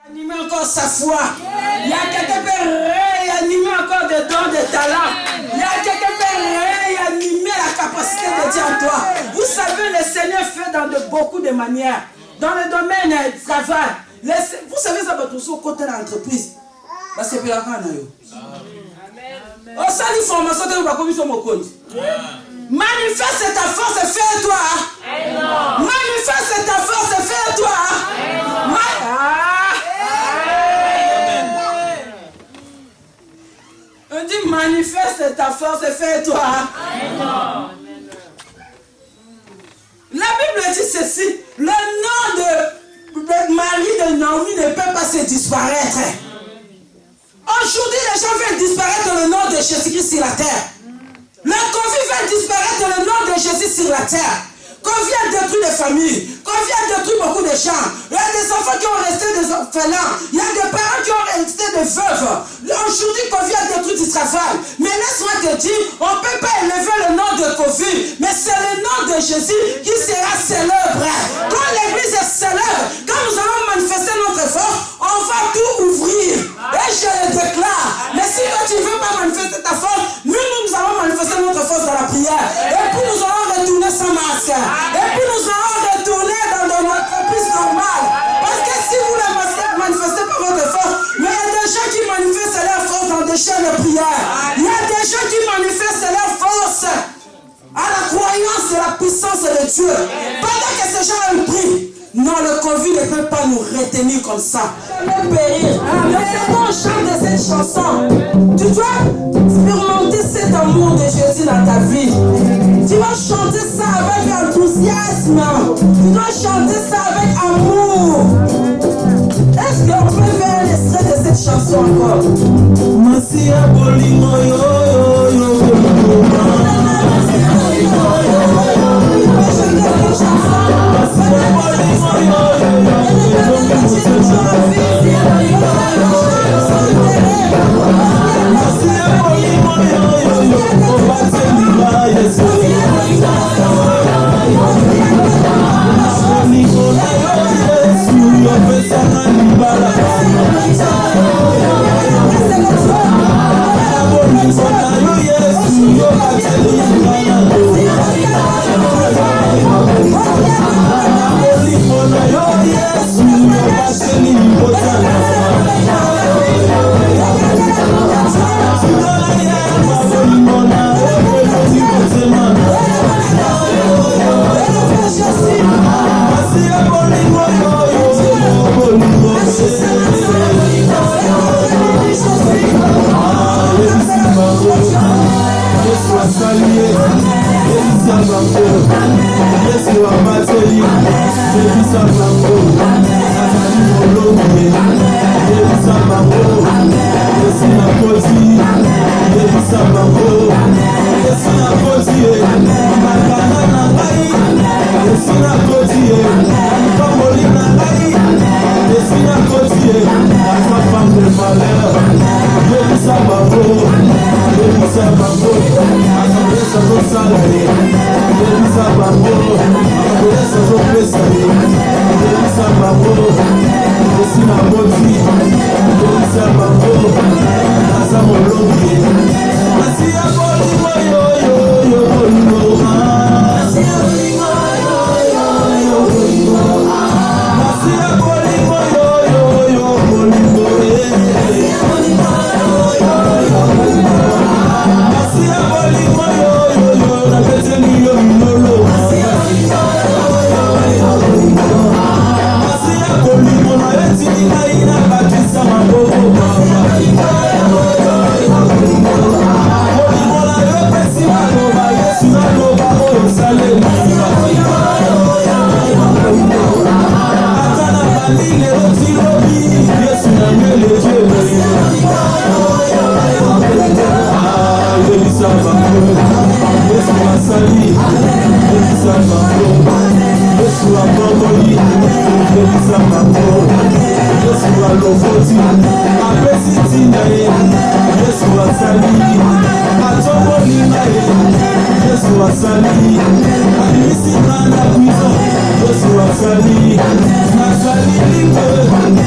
Animer encore sa foi. Il y a quelqu'un qui peut réanimer encore des dons, des talents. Il y a quelqu'un qui peut réanimer la capacité de Dieu en toi. Vous savez, le Seigneur fait dans beaucoup de manières. Dans le domaine du travail. Vous savez, ça va tous au côté de l'entreprise. C'est pour la canne. On s'en dit formation de la commission de mon compte. Manifeste ta force et fais-toi. Manifeste ta force et fais-toi. On dit manifeste ta force et fais-toi. La Bible dit ceci. Le nom de Marie de Naomi ne peut pas se disparaître. Aujourd'hui, les gens veulent disparaître le nom de Jésus-Christ sur la terre. Le Covid va disparaître le nom de Jésus sur la terre. Qu'on vient détruire des familles, qu'on vient détruire beaucoup de gens. Il y a des enfants qui ont resté des orphelins. Il y a des parents qui ont resté des veuves. Aujourd'hui, qu'on vient détruire du travail. Mais laisse-moi te dire, on ne peut pas élever le nom de Covid, mais c'est le nom de Jésus qui sera célèbre. Quand l'église est célèbre, quand nous allons manifester notre force, on va tout ouvrir. Et je le déclare. Mais si toi tu ne veux pas manifester ta force, nous allons manifester notre force dans la prière. Et puis nous allons retourner sans masque. Et puis nous allons retourner dans notre entreprise normale. Parce que si vous ne manifestez pas votre force, mais il y a des gens qui manifestent leur force dans des chaînes de prière. Il y a des gens qui manifestent leur force à la croyance de la puissance de Dieu. Pendant que ces gens prient, non, le Covid ne peut pas nous retenir comme ça. Jamais périr. Mais quand on chante cette chanson, tu dois expérimenter cet amour de Jésus dans ta vie. Tu vas chanter ça avec enthousiasme. Tu dois chanter ça avec amour. Est-ce qu'on peut faire un extrait de cette chanson encore?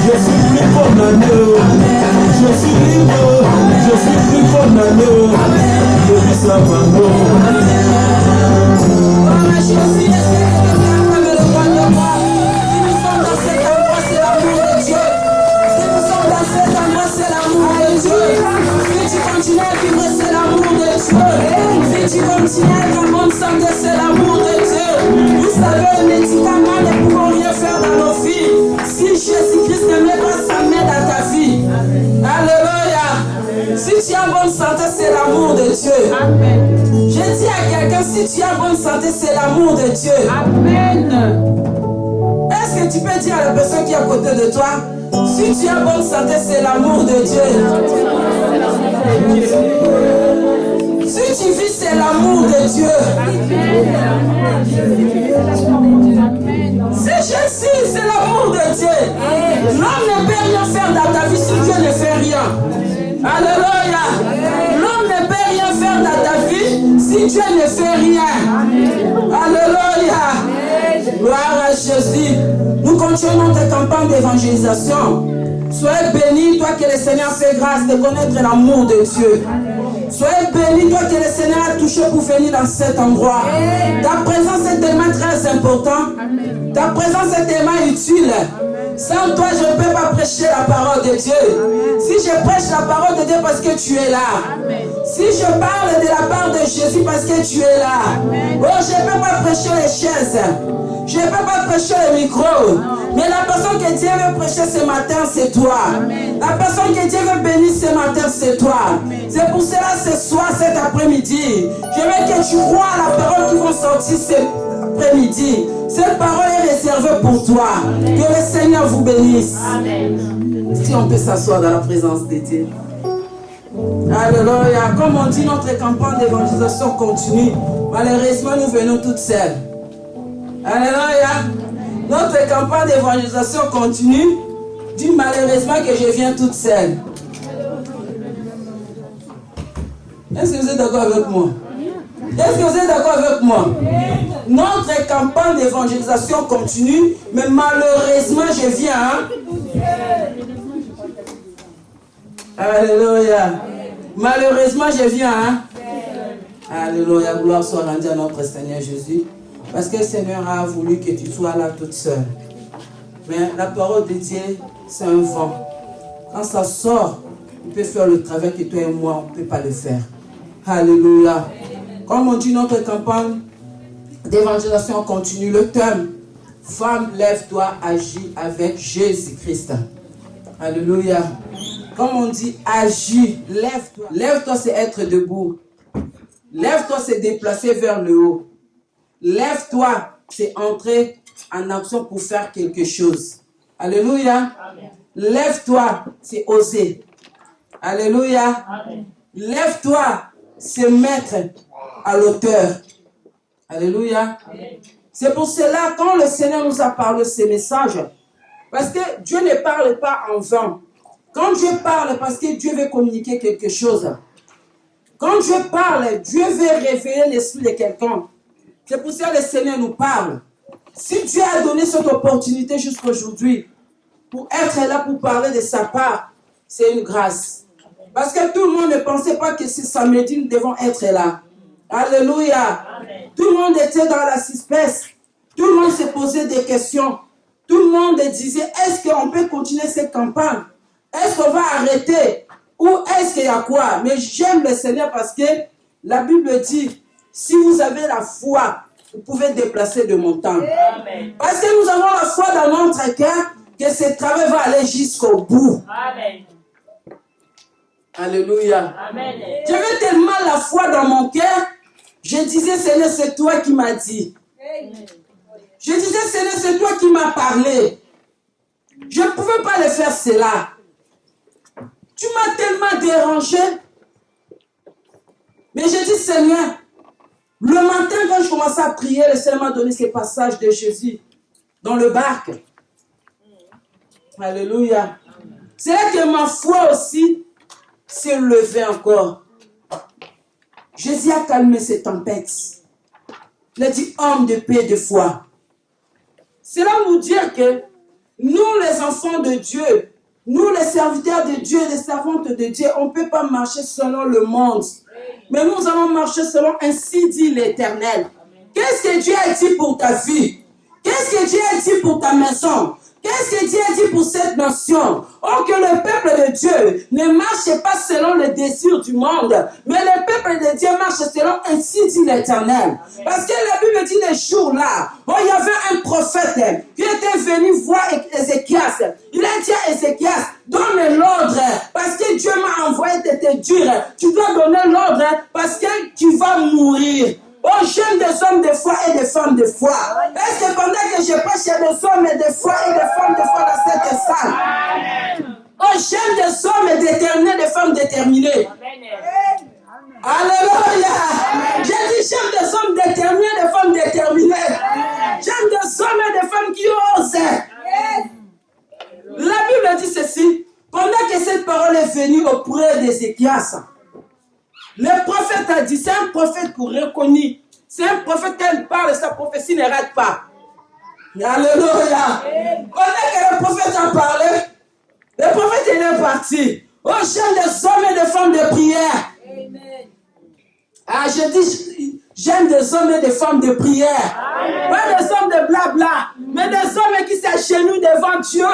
Je suis Je suis plus condamné. Je vis ça maintenant. Jésus, est-ce que quelqu'un peut me le voir de moi? Si nous sommes dans cet endroit, c'est l'amour de Dieu. Si nous sommes dans cet endroit, c'est l'amour de Dieu. Si tu continues à vivre, c'est l'amour de Dieu. Si tu continues à être en bonne santé, c'est l'amour de Dieu. Vous savez, les médicaments ne pourront rien faire dans nos vies. Si Jésus-Christ ne met pas sa main dans ta vie. Alléluia. Si tu es en bonne santé, c'est l'amour de Dieu. Amen. Je dis à quelqu'un, si tu es en bonne santé, c'est l'amour de Dieu. Amen. Est-ce que tu peux dire à la personne qui est à côté de toi, si tu es en bonne santé, c'est l'amour de Dieu. Si tu vis, c'est l'amour de Dieu. C'est Jésus, c'est l'amour de Dieu. L'homme ne peut rien faire dans ta vie si Dieu ne fait rien. Alléluia. L'homme ne peut rien faire dans ta vie si Dieu ne fait rien. Alléluia. Gloire à Jésus. Nous continuons notre campagne d'évangélisation. Soyez bénis, toi que le Seigneur fait grâce de connaître l'amour de Dieu. Soyez bénis, toi que le Seigneur a touché pour venir dans cet endroit. Ta présence est tellement très importante. Ta présence est tellement utile. Sans toi, je ne peux pas prêcher la parole de Dieu. Si je prêche la parole de Dieu parce que tu es là. Si je parle de la part de Jésus parce que tu es là. Oh, je ne peux pas prêcher les chaises. Je ne peux pas prêcher le micro. Mais la personne que Dieu veut prêcher ce matin, c'est toi. La personne que Dieu veut bénir ce matin, c'est toi. C'est pour cela, ce soir, cet après-midi, je veux que tu crois à la parole qui va sortir cet après-midi. Cette parole est réservée pour toi. Que le Seigneur vous bénisse. Amen. Si on peut s'asseoir dans la présence de Dieu. Alléluia. Comme on dit, notre campagne d'évangélisation continue. Malheureusement, nous venons toutes seules. Alléluia. Notre campagne d'évangélisation continue. Dis malheureusement que je viens toute seule. Est-ce que vous êtes d'accord avec moi? Est-ce que vous êtes d'accord avec moi? Notre campagne d'évangélisation continue, mais malheureusement je viens. Hein? Alléluia. Malheureusement je viens. Hein? Alléluia. Gloire soit rendue à notre Seigneur Jésus. Parce que le Seigneur a voulu que tu sois là toute seule. Mais la parole de Dieu, c'est un vent. Quand ça sort, il peut faire le travail que toi et moi, on ne peut pas le faire. Alléluia. Comme on dit, notre campagne d'évangélisation continue. Le thème, femme, lève-toi, agis avec Jésus-Christ. Alléluia. Comme on dit, agis, lève-toi. Lève-toi, c'est être debout. Lève-toi, c'est déplacer vers le haut. Lève-toi, c'est entrer en action pour faire quelque chose. Alléluia. Amen. Lève-toi, c'est oser. Alléluia. Amen. Lève-toi, c'est mettre à l'auteur. Alléluia. Amen. C'est pour cela, quand le Seigneur nous a parlé de ces messages, parce que Dieu ne parle pas en vain. Quand Dieu parle, parce que Dieu veut communiquer quelque chose. Quand Dieu parle, Dieu veut révéler l'esprit de quelqu'un. C'est pour ça que le Seigneur nous parle. Si Dieu a donné cette opportunité jusqu'à aujourd'hui pour être là, pour parler de sa part, c'est une grâce. Parce que tout le monde ne pensait pas que ce samedi, nous devons être là. Alléluia. Amen. Tout le monde était dans la suspense. Tout le monde se posait des questions. Tout le monde disait, est-ce qu'on peut continuer cette campagne? Est-ce qu'on va arrêter? Ou est-ce qu'il y a quoi? Mais j'aime le Seigneur parce que la Bible dit, si vous avez la foi, vous pouvez déplacer de montagnes. Amen. Parce que nous avons la foi dans notre cœur que ce travail va aller jusqu'au bout. Amen. Alléluia. Amen. J'avais tellement la foi dans mon cœur, je disais, Seigneur, c'est toi qui m'as dit. Amen. Je disais, Seigneur, c'est toi qui m'as parlé. Je ne pouvais pas le faire cela. Tu m'as tellement dérangé. Mais j'ai dit, Seigneur, le matin, quand je commençais à prier, le Seigneur m'a donné ces passages de Jésus dans le barque. Alléluia. C'est là que ma foi aussi s'est levée encore. Jésus a calmé ces tempêtes. Il a dit, homme de paix et de foi. C'est là nous dire que nous, les enfants de Dieu, Nous, les serviteurs de Dieu, les servantes de Dieu, on ne peut pas marcher selon le monde. Mais nous allons marcher selon ainsi dit l'Éternel. Qu'est-ce que Dieu a dit pour ta vie? Qu'est-ce que Dieu a dit pour ta maison? Qu'est-ce que Dieu a dit pour cette nation? Oh, que le peuple de Dieu ne marche pas selon les désirs du monde, mais le peuple de Dieu marche selon ainsi dit l'Éternel. Parce que la Bible dit les jours-là, oh, il y avait un prophète qui était venu voir Ézéchias. Il a dit à Ézéchias, donne l'ordre, parce que Dieu m'a envoyé de te dire, tu dois donner l'ordre, parce que tu vas mourir. Oh, j'aime des hommes de foi et des femmes de foi. Est-ce que pendant que je prêche, il y a des hommes de foi et des femmes de foi dans cette salle? Oh, j'aime des hommes déterminés, des femmes déterminées. Alléluia. J'ai dit j'aime des hommes déterminés, des femmes déterminées. J'aime des hommes et des femmes qui osent. La Bible dit ceci. Pendant que cette parole est venue auprès d'Ézéchias, le prophète a dit, c'est un prophète pour reconnu. C'est un prophète qui parle, sa prophétie ne rate pas. Alléluia. Pendant que le prophète a parlé, le prophète est parti. Oh, j'aime des hommes et des femmes de prière. Ah, je dis, j'aime des hommes et des femmes de prière. Pas des hommes de blabla, mais des hommes qui s'agenouillent devant Dieu.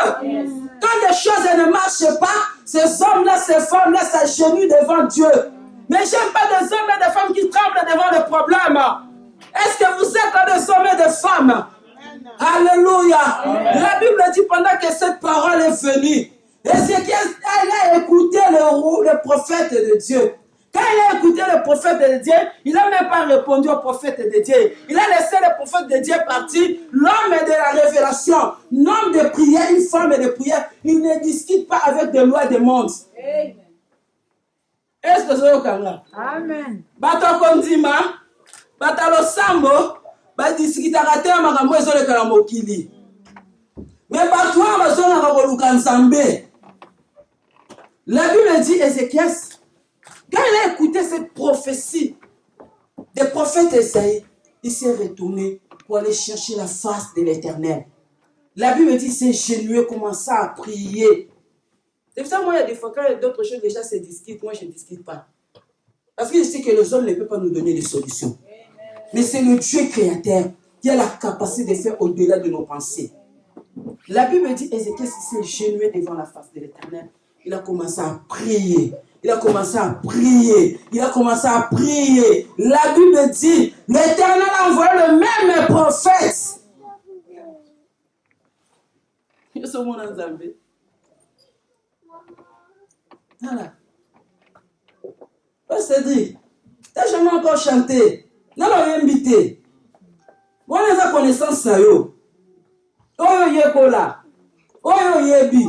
Quand des choses ne marchent pas, ces hommes-là, ces femmes-là s'agenouillent devant Dieu. Mais j'aime pas des hommes et des femmes qui tremblent devant les problèmes. Est-ce que vous êtes là des hommes et des femmes? Alléluia. La Bible dit pendant que cette parole est venue, Ézéchias a écouté le prophète de Dieu. Quand il a écouté le prophète de Dieu, il n'a même pas répondu au prophète de Dieu. Il a laissé le prophète de Dieu partir, l'homme de la révélation, l'homme de prière, une femme de prière. Il ne discute pas avec des lois du monde. Est-ce que c'est au Kanga? Amen. Bato kondima, batalo sambo, badiscutera te makambo ezolekala mokili. Mais bato bazolaka koluka nzambe. La Bible dit Ézéchias, quand il a écouté cette prophétie des prophètes Esaïe, il s'est retourné pour aller chercher la face de l'Éternel. La Bible dit c'est génueux, commença à prier. C'est pour ça, moi, il y a des fois, quand d'autres choses déjà se discutent, moi, je ne discute pas. Parce que je sais que les hommes ne peuvent pas nous donner des solutions. Mais c'est le Dieu créateur qui a la capacité de faire au-delà de nos pensées. La Bible dit, Ézéchias s'est genouillé devant la face de l'Éternel. Il a commencé à prier. Il a commencé à prier. Il a commencé à prier. La Bible dit, l'Éternel a envoyé le même prophète. Il se montre en Zambie. Voilà. Oh Cédric, t'as jamais encore chanté. Non, on est invité. Bon, on a connaissance ça yo. Oh yo yekola. Oh yo yebi.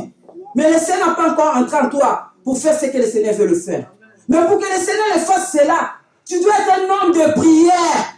Mais le Seigneur n'a pas encore entré en toi pour faire ce que le Seigneur veut le faire. Mais pour que le Seigneur le fasse cela, tu dois être un homme de prière.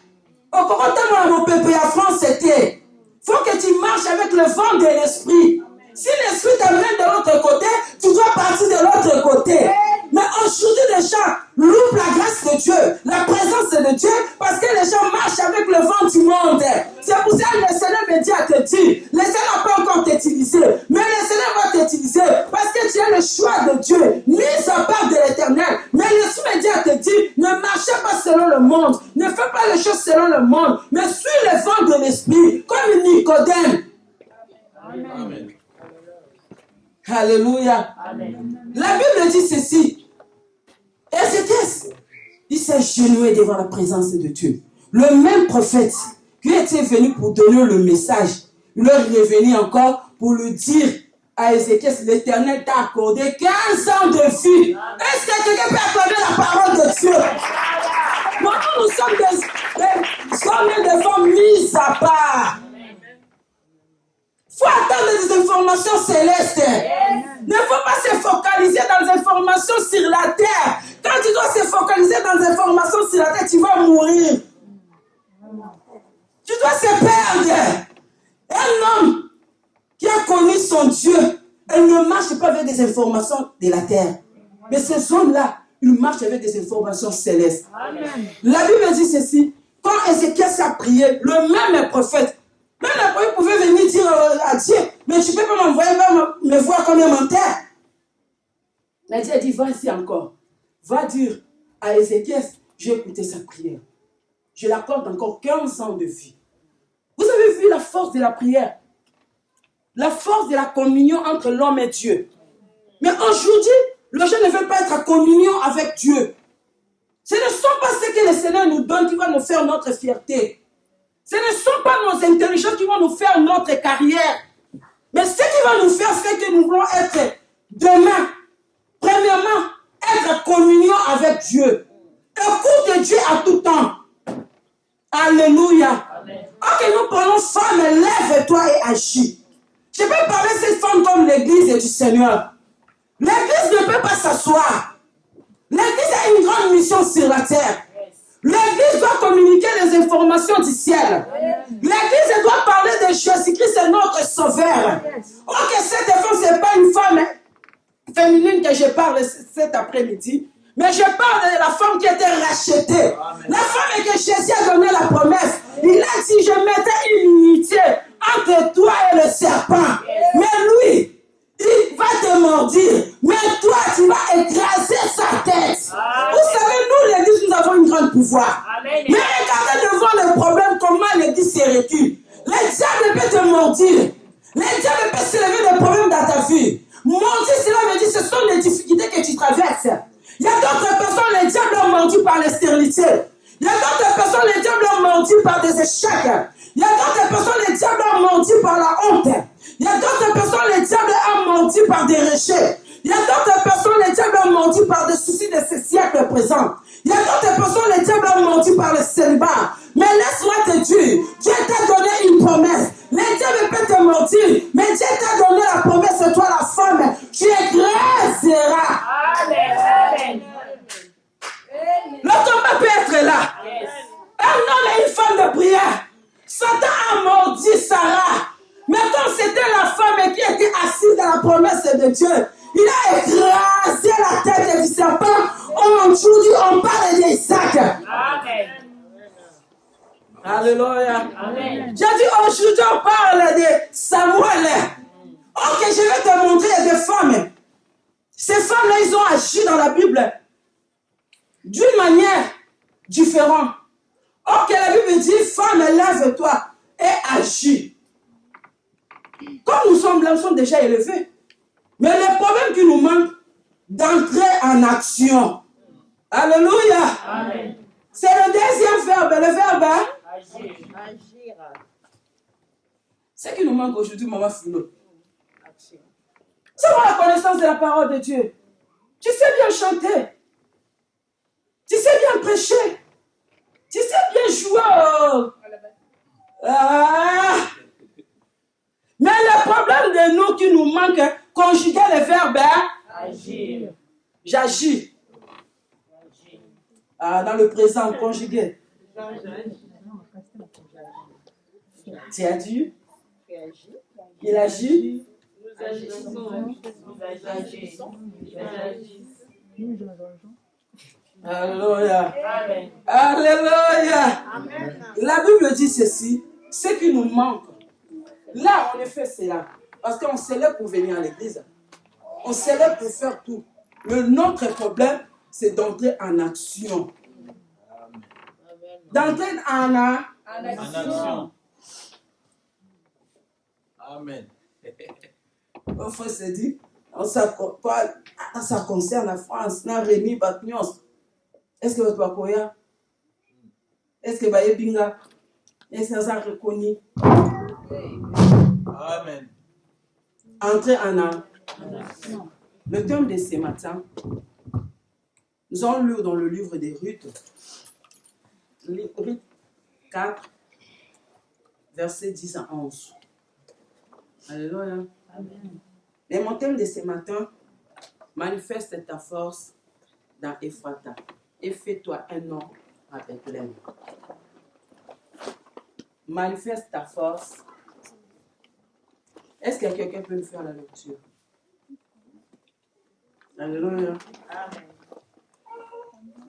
Au commentaire, mon peuple en France, c'était. Il faut que tu marches avec le vent de l'esprit. Si l'esprit t'amène de l'autre côté, tu dois partir de l'autre côté. Mais aujourd'hui, les gens louent la grâce de Dieu, la présence de Dieu, parce que les gens marchent avec le vent du monde. C'est pour ça que le Seigneur me dit à te dire, le Seigneur n'a pas encore t'utilisé, mais le Seigneur va t'utiliser, parce que tu as le choix de Dieu, mis à part de l'Éternel. Mais l'Esprit me dit à te dire, ne marchez pas selon le monde, ne fais pas les choses selon le monde, mais suis le vent de l'Esprit, comme Nicodème. Amen. Alléluia. Amen. La Bible dit ceci. Ézéchias, il s'est agenouillé devant la présence de Dieu. Le même prophète qui était venu pour donner le message, il est revenu encore pour lui dire à Ézéchias, l'Éternel t'a accordé 15 ans de vie. Est-ce que quelqu'un peut accorder la parole de Dieu? Nous sommes des hommes et des femmes mises à part. Il faut attendre des informations célestes. Ne faut pas se focaliser dans des informations sur la terre. Quand tu dois se focaliser dans des informations sur la terre, tu vas mourir. Tu dois se perdre. Un homme qui a connu son Dieu, il ne marche pas avec des informations de la terre. Mais ces hommes-là, ils marchent avec des informations célestes. Amen. La Bible dit ceci. Quand Ézéchias a prié, le même prophète, même le prophète pouvait venir dire à Dieu, mais tu ne peux pas m'envoyer me voir comme un menteur. Mais Dieu dit, vas-y encore. Va dire à Ézéchiel, j'ai écouté sa prière. Je l'accorde encore 15 ans de vie. Vous avez vu la force de la prière? La force de la communion entre l'homme et Dieu. Mais aujourd'hui, les gens ne veulent pas être en communion avec Dieu. Ce ne sont pas ce que le Seigneur nous donne qui va nous faire notre fierté. Ce ne sont pas nos intelligences qui vont nous faire notre carrière. Mais ce qui va nous faire, c'est que nous voulons être demain, premièrement, être en communion avec Dieu. Écoute Dieu à tout temps. Alléluia. Ok, nous parlons femme, lève-toi et agis. Je peux parler de cette femme comme l'église du Seigneur. L'église ne peut pas s'asseoir. L'église a une grande mission sur la terre. L'église doit communiquer les informations du ciel. L'église doit parler de Jésus-Christ, c'est notre sauveur. Ok, cette femme, ce n'est pas une femme féminine que je parle cet après-midi. Mais je parle de la femme qui était rachetée. La femme que Jésus a donné la promesse. Il a dit, je mettais une unité entre toi et le serpent. Mais lui, il va te mordir. Mais toi, tu vas écraser sa tête. Vous savez, nous, l'église, nous avons un grand pouvoir. Mais regardez devant le problème, comment l'église se recule. Le diable peut te mordir. Le diable peut s'élever des problèmes dans ta vie. Mordir, cela veut dire que ce sont les difficultés que tu traverses. Il y a d'autres personnes, les diables ont mordu par la stérilité. Il y a d'autres personnes, les diables ont mordu par des échecs. Il y a d'autres personnes, les diables ont mordu par la honte. Il y a d'autres personnes, les diables ont mordu par des rejets. Il y a d'autres personnes, les diables ont mordu par des soucis de ce siècle présent. Il y a d'autres personnes, les diables ont mordu par le célibat. Mais laisse-moi te dire, Dieu t'a donné une promesse. Les diables peuvent te mentir, mais Dieu t'a donné la promesse, toi la femme, tu écraseras. Amen. Le combat peut être là. Un homme et une femme de prière. Satan a mordu Sarah. Mais quand c'était la femme qui était assise dans la promesse de Dieu, il a écrasé la tête du serpent. Aujourd'hui, on parle d'Isaac. Amen. Alléluia. Amen. J'ai dit aujourd'hui, on parle de Samuel. Ok, je vais te montrer des femmes. Ces femmes-là, ils ont agi dans la Bible d'une manière différente. Ok, la Bible dit, femme, lève-toi et agis. Comme nous sommes blancs, nous sommes déjà élevés. Mais le problème qui nous manque, d'entrer en action. Alléluia. Amen. C'est le deuxième verbe. Le verbe, hein? Agir. Agir. Ce qui nous manque aujourd'hui, maman Philo. C'est la connaissance de la parole de Dieu. Tu sais bien chanter. Tu sais bien prêcher. Tu sais bien jouer. Mais le problème de nous qui nous manque, conjuguer le verbe, hein? Agir. J'agis. Dans le présent, conjugué. Tu as dit? Il agit. Nous agissons. Alléluia. Amen. Alléluia. Amen. La Bible dit ceci, ce qui nous manque. Là, on fait cela. Parce qu'on s'élève pour venir à l'église. On s'élève pour faire tout. Mais notre problème, c'est d'entrer en action. D'entrer en action. Amen. Il faut se dire, ça concerne la France, na Rémi Batnios. Est-ce que votre papoya? Est-ce que Baye Binga? Est-ce que ça reconnu? Amen. Entrer en action. Le thème de ce matin, nous allons lire dans le livre des Ruth, Ruth 4, versets 10 à 11. Alléluia. Amen. Et mon thème de ce matin, manifeste ta force dans Ephrata et fais-toi un nom à Bethléem. Manifeste ta force. Est-ce que quelqu'un peut me faire la lecture? Alléluia. Amen.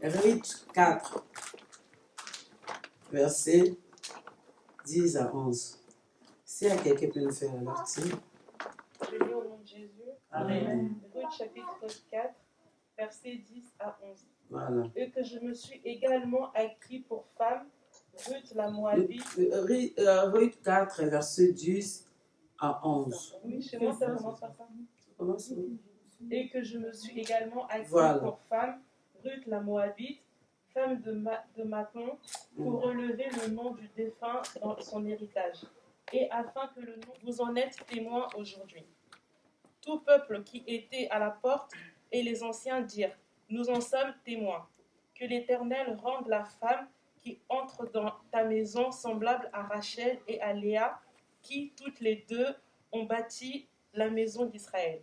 Ruth 4, versets 10 à 11. Si quelqu'un peut me faire la lecture. Je lis au nom de Jésus. Amen. Ruth chapitre 4, versets 10 à 11. Voilà. Et que je me suis également acquis pour femme Ruth la Moabite. Ruth 4, verset 10 à 11. Oui, chez moi, ça commence par ça. Commence. Et que je me suis également acquis Voilà. pour femme Ruth la Moabite, femme de Macon, pour relever le nom du défunt dans son héritage, et afin que le nom vous en êtes témoin aujourd'hui. Tout peuple qui était à la porte et les anciens dirent: nous en sommes témoins. Que l'Éternel rende la femme qui entre dans ta maison semblable à Rachel et à Léa, qui toutes les deux ont bâti la maison d'Israël.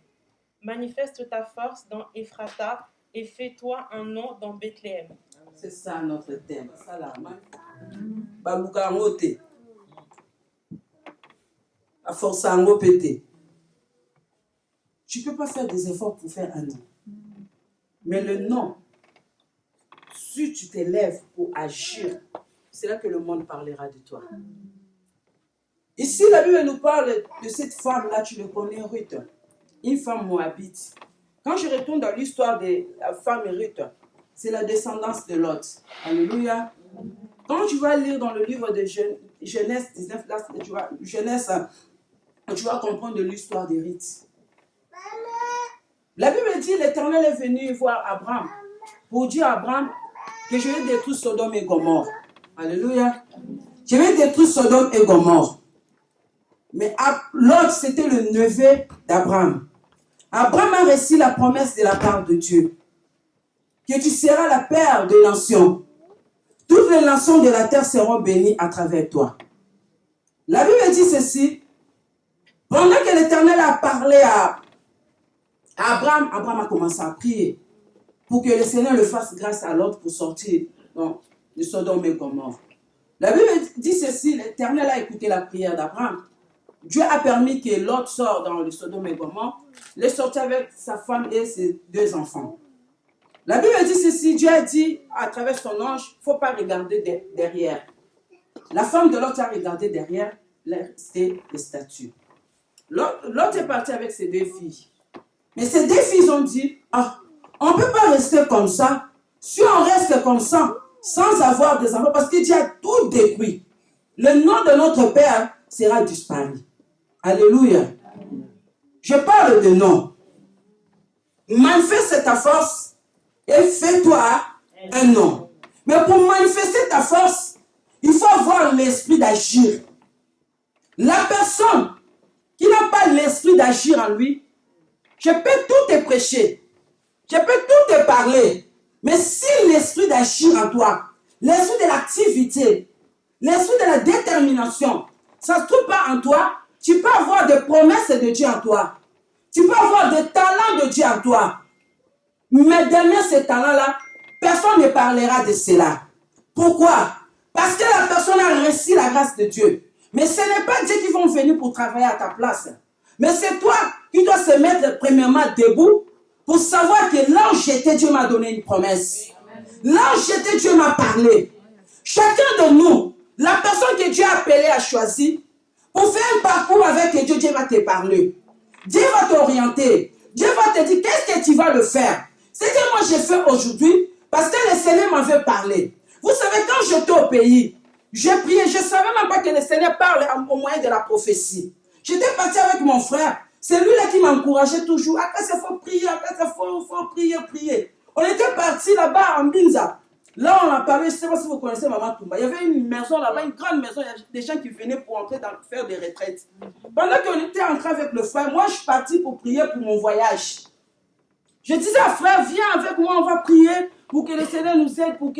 Manifeste ta force dans Ephrata et fais-toi un nom dans Bethléem. C'est ça notre thème. Ça là. Baluka ngote. À force à ngopété. Tu ne peux pas faire des efforts pour faire un nom. Mais le nom, si tu t'élèves pour agir, c'est là que le monde parlera de toi. Ici, la Bible nous parle de cette femme-là, tu le connais, Ruth. Une femme moabite. Quand je retourne dans l'histoire de la femme Ruth, c'est la descendance de Lot. Alléluia. Quand tu vas lire dans le livre de Genèse 19, là, Genèse, tu vas comprendre de l'histoire de Ruth. La Bible dit, l'Éternel est venu voir Abraham pour dire à Abraham que je vais détruire Sodome et Gomorrhe. Alléluia. Je vais détruire Sodome et Gomorrhe. Mais Lot, c'était le neveu d'Abraham. Abraham a reçu la promesse de la part de Dieu que tu seras la père des nations. Toutes les nations de la terre seront bénies à travers toi. La Bible dit ceci. Pendant que l'Éternel a parlé à Abraham, Abraham a commencé à prier pour que le Seigneur le fasse grâce à l'autre pour sortir de Sodome et Gomorrhe. La Bible dit ceci, l'Éternel a écouté la prière d'Abraham. Dieu a permis que Lot sorte dans le Sodome et Gomorrhe, il est sorti avec sa femme et ses 2 enfants. La Bible dit ceci, Dieu a dit à travers son ange, il ne faut pas regarder derrière. La femme de Lot a regardé derrière, c'était les statues. Lot est parti avec ses 2 filles. Mais ces 2 filles ont dit, on ne peut pas rester comme ça. Si on reste comme ça, sans avoir des enfants, parce que Dieu a tout détruit, le nom de notre Père sera disparu. Alléluia. Je parle de nom. Manifeste ta force et fais-toi un nom. Mais pour manifester ta force, il faut avoir l'esprit d'agir. La personne qui n'a pas l'esprit d'agir en lui, je peux tout te prêcher, je peux tout te parler, mais si l'esprit d'agir en toi, l'esprit de l'activité, l'esprit de la détermination, ça ne se trouve pas en toi, tu peux avoir des promesses de Dieu en toi. Tu peux avoir des talents de Dieu en toi. Mais derrière ces talents-là, personne ne parlera de cela. Pourquoi? Parce que la personne a reçu la grâce de Dieu. Mais ce n'est pas Dieu qui va venir pour travailler à ta place. Mais c'est toi qui dois se mettre premièrement debout pour savoir que là où j'étais, Dieu m'a donné une promesse. Là où j'étais, Dieu m'a parlé. Chacun de nous, la personne que Dieu a appelée à choisir, pour faire un parcours avec Dieu, Dieu va te parler. Dieu va t'orienter. Dieu va te dire qu'est-ce que tu vas le faire. C'est que moi j'ai fait aujourd'hui parce que le Seigneur m'avait parlé. Vous savez, quand j'étais au pays, j'ai prié, je ne savais même pas que le Seigneur parle au moyen de la prophétie. J'étais parti avec mon frère. C'est lui là qui m'encourageait toujours. Après, il faut prier, après, il faut prier. On était parti là-bas en Binza. Là, on a parlé, je ne sais pas si vous connaissez Maman Toumba. Il y avait une maison là-bas, une grande maison. Il y a des gens qui venaient pour entrer faire des retraites. Pendant qu'on était entré avec le frère, moi, je suis parti pour prier pour mon voyage. Je disais à frère, viens avec moi, on va prier pour que le Seigneur nous aide, pour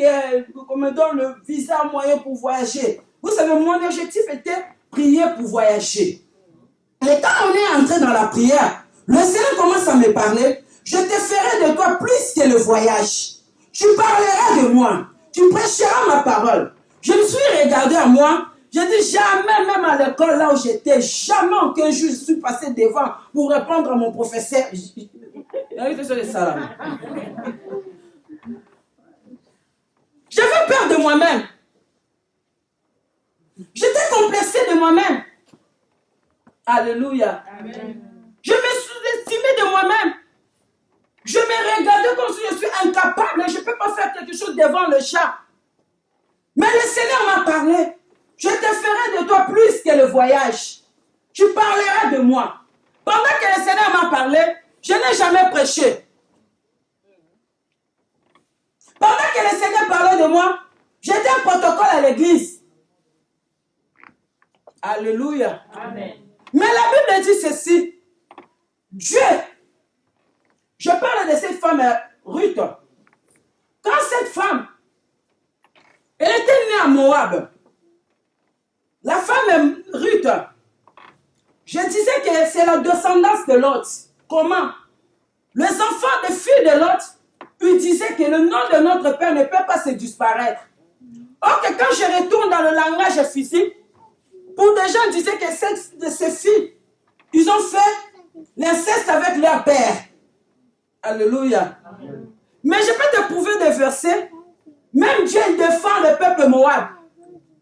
qu'on me donne le visa moyen pour voyager. Vous savez, mon objectif était prier pour voyager. Et quand on est entré dans la prière, le Seigneur commence à me parler. Je te ferai de toi plus que le voyage. Tu parleras de moi. Tu prêcheras ma parole. Je me suis regardé à moi. Je dis jamais, même à l'école là où j'étais, jamais aucun jour je suis passé devant pour répondre à mon professeur. J'avais peur de moi-même. J'étais complexé de moi-même. Alléluia. Amen. Je me sous-estimais de moi-même. Je me regardais comme si je suis incapable et je ne peux pas faire quelque chose devant le chat. Mais le Seigneur m'a parlé. Je te ferai de toi plus que le voyage. Tu parleras de moi. Pendant que le Seigneur m'a parlé, je n'ai jamais prêché. Pendant que le Seigneur parlait de moi, j'étais un protocole à l'église. Alléluia. Amen. Mais la Bible dit ceci. Dieu, je parle de cette femme Ruth. Quand cette femme, elle était née à Moab. La femme Ruth, je disais que c'est la descendance de Lot. Comment? Les enfants des filles de Lot, ils disaient que le nom de notre père ne peut pas se disparaître. Or que quand je retourne dans le langage physique, pour des gens disaient que ces filles, ils ont fait l'inceste avec leur père. Alléluia. Amen. Mais je peux te prouver des versets. Même Dieu défend le peuple Moab.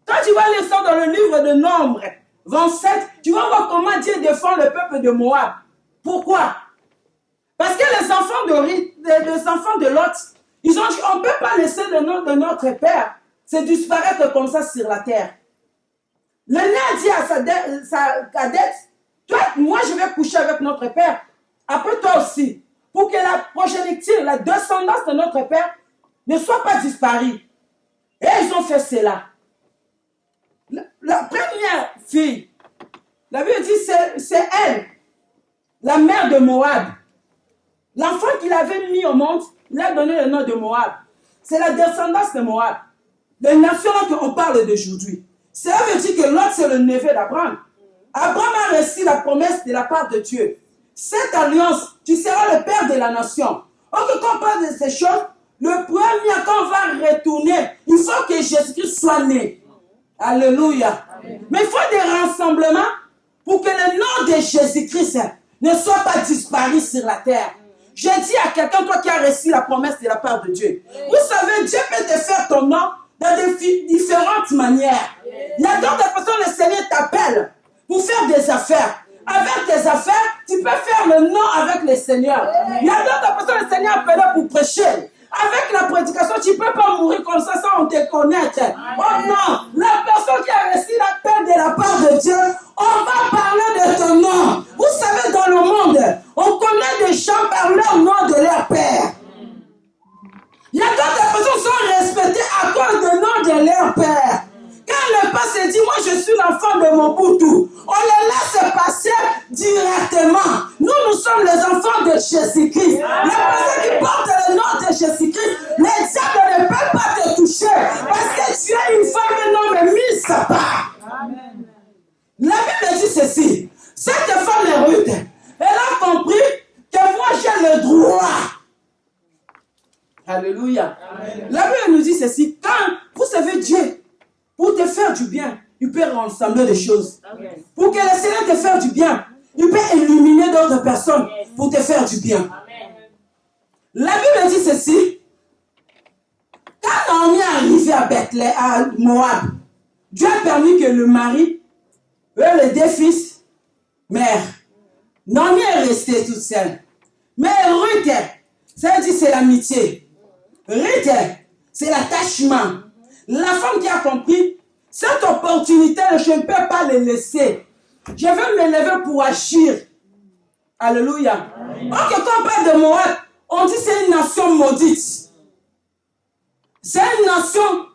Quand tu vas lire ça dans le livre de Nombres 27, tu vas voir comment Dieu défend le peuple de Moab. Pourquoi? Parce que les enfants de Lot, ils ont dit, on ne peut pas laisser le nom de notre père se disparaître comme ça sur la terre. L'aîné a dit à sa cadette, toi, moi je vais coucher avec notre père, après toi aussi, pour que la progéniture, la descendance de notre père ne soit pas disparue. Et ils ont fait cela. La première fille, la Bible dit, c'est elle, la mère de Moab. L'enfant qu'il avait mis au monde, il a donné le nom de Moab. C'est la descendance de Moab. Les nations qu'on parle d'aujourd'hui. Cela veut dire que Lot, c'est le neveu d'Abraham. Abraham a reçu la promesse de la part de Dieu. Cette alliance, tu seras le père de la nation. Or que quand on parle de ces choses, le premier, quand on va retourner, il faut que Jésus-Christ soit né. Alléluia. Amen. Mais il faut des rassemblements pour que le nom de Jésus-Christ ne soit pas disparu sur la terre. Je dis à quelqu'un, toi qui as reçu la promesse de la part de Dieu. Vous savez, Dieu peut te faire ton nom dans différentes manières. Il y a d'autres personnes, le Seigneur t'appelle pour faire des affaires. Avec tes affaires, tu peux faire le nom avec le Seigneur. Il y a d'autres personnes, le Seigneur appelle pour prêcher. Avec la prédication, tu ne peux pas mourir comme ça sans te connaître. Oh non, la personne qui a reçu l'appel de la part de Dieu, on va parler de ton nom. Vous savez, dans le monde, on connaît des gens par leur nom de leur père. Il y a d'autres personnes qui sont respectées à cause du nom de leur père. Quand le père se dit, moi je suis l'enfant de Mobutu, on les laisse passer directement. Nous sommes les enfants de Jésus-Christ. Les personnes qui portent le nom de Jésus-Christ, les diables ne peuvent pas te toucher parce que tu es une femme nommée mise à part. Amen. La Bible dit ceci. Cette femme est Ruth. Elle a compris que moi j'ai le droit. Alléluia. Amen. La Bible nous dit ceci. Quand vous savez Dieu, pour te faire du bien, il peut rassembler des choses. Amen. Pour que le Seigneur te fasse du bien, il peut illuminer d'autres personnes pour te faire du bien. Amen. La Bible dit ceci. Quand Naomi est arrivé à Bethléem, à Moab, Dieu a permis que le mari ait les deux fils, mère. Naomi est restée toute seule. Mais Ruth, ça dit c'est l'amitié. Ruth, c'est l'attachement. La femme qui a compris, cette opportunité, je ne peux pas la laisser. Je veux me lever pour agir. Alléluia. Ok, quand on parle de Moab, on dit c'est une nation maudite. C'est une nation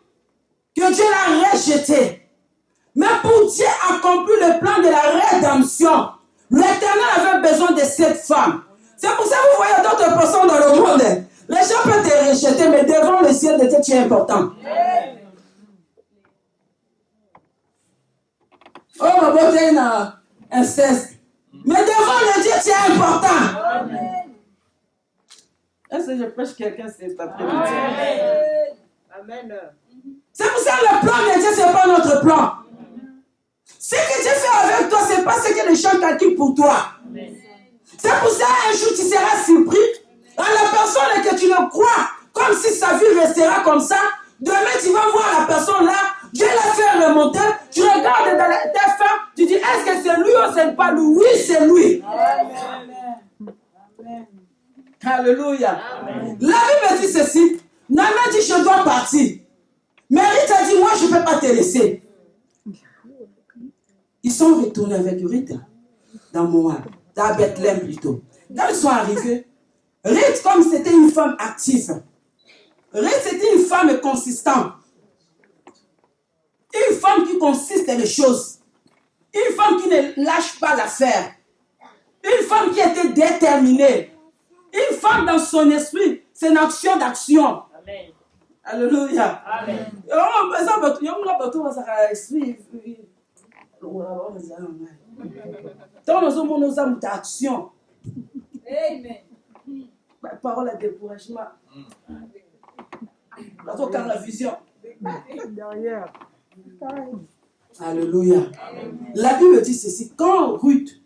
que Dieu l'a rejetée. Mais pour Dieu accomplir le plan de la rédemption, l'Éternel avait besoin de cette femme. C'est pour ça que vous voyez d'autres personnes dans le monde. Les gens peuvent te rejeter, mais devant le ciel de Dieu, tu es important. Oh, ma beauté, un cesse. Mais devant le Dieu, tu es important. Amen. Est-ce que je prêche quelqu'un cet après-midi? Amen. C'est pour ça que le plan de Dieu, ce n'est pas notre plan. Ce que Dieu fait avec toi, ce n'est pas ce que les gens calculent pour toi. C'est pour ça un jour, tu seras surpris à la personne que tu le crois, comme si sa vie restera comme ça. Demain, tu vas voir la personne là. Dieu l'a fait remonter, tu regardes dans tes femmes, tu dis, est-ce que c'est lui ou c'est pas lui? Oui, c'est lui. Amen. Alléluia. Amen. La Bible dit ceci. Naamani dit, je dois partir. Mais Ruth a dit, moi, je ne peux pas te laisser. Ils sont retournés avec Ruth dans Moab, dans Bethléem plutôt. Quand ils sont arrivés, Ruth, comme c'était une femme active, Ruth, c'était une femme consistante. Une femme qui consiste dans les choses. Une femme qui ne lâche pas l'affaire. Une femme qui était déterminée. Une femme dans son esprit, c'est une action d'action. Amen. Alléluia. Amen. Action. Amen. Parole à découragement. Quand la vision. Derrière. Alléluia. Amen. La Bible dit ceci. Quand Ruth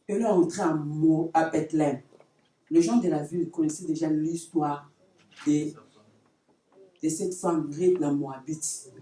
est entrée à Bethléem, les gens de la ville connaissaient déjà l'histoire de cette femme, Ruth la Moabite.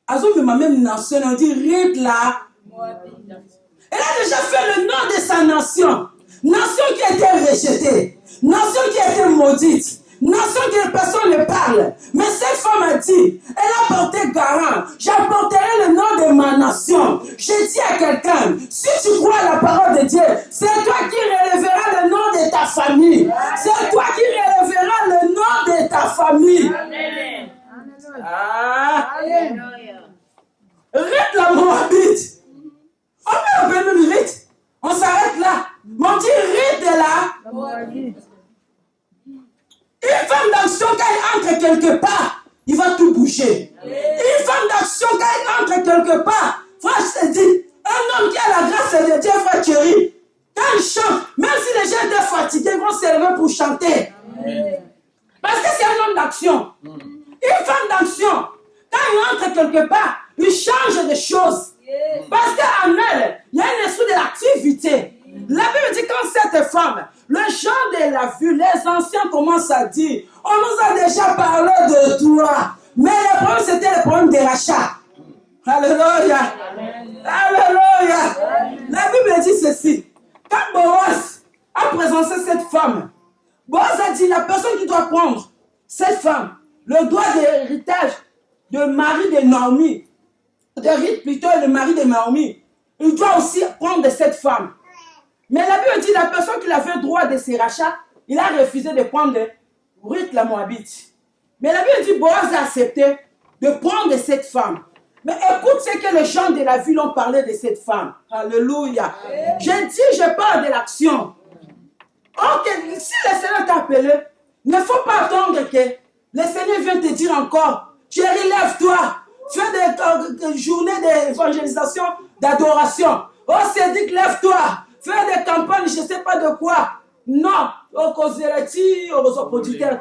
Azou m'a même nation, on dit Ruth la Moabite. Elle a déjà fait le nom de sa nation. Nation qui a été rejetée. Nation qui a été maudite. Nation que personne ne parle. Mais cette femme a dit, elle a porté garant. J'apporterai le nom de ma nation. Je dis à quelqu'un, si tu crois à la parole de Dieu, c'est toi qui relèveras le nom de ta famille. C'est toi qui relèveras le nom de ta famille. Amen. Alléluia. Ruth la Moabite. On peut appeler même Ruth. On s'arrête là. Mais on dit Ruth de la Moabite. Une femme d'action, quand elle entre quelque part, il va tout bouger. Une femme d'action, quand elle entre quelque part, frère, je te dis, un homme qui a la grâce de Dieu, frère Thierry, quand il chante, même si les gens étaient fatigués, ils vont se lever pour chanter. Parce que c'est un homme d'action. Une femme d'action, quand il entre quelque part, il change de choses. Parce qu'en elle, il y a un esprit de l'activité. La Bible dit quand cette femme, le gens de la vue, les anciens commencent à dire, on nous a déjà parlé de toi. Mais le problème, c'était le problème des rachats. Alléluia. Alléluia. La Bible dit ceci. Quand Boaz a présenté cette femme, Boaz a dit, la personne qui doit prendre cette femme, le droit d'héritage de mari de Naomi, de Ruth plutôt, le mari de Naomi, il doit aussi prendre cette femme. Mais la Bible dit la personne qui avait droit de ses rachats, il a refusé de prendre Ruth la Moabite. Mais la Bible dit Boaz a accepté de prendre cette femme. Mais écoute ce que les gens de la ville ont parlé de cette femme. Alléluia. Je dis, je parle de l'action. Ok, si le Seigneur t'a appelé, il ne faut pas attendre que le Seigneur vienne te dire encore, chérie, lève-toi. Fais des journées d'évangélisation, d'adoration. Oh, c'est dit, lève-toi. Fais des campagnes, je ne sais pas de quoi. Non. Au causerais-tu, aux oppositeurs.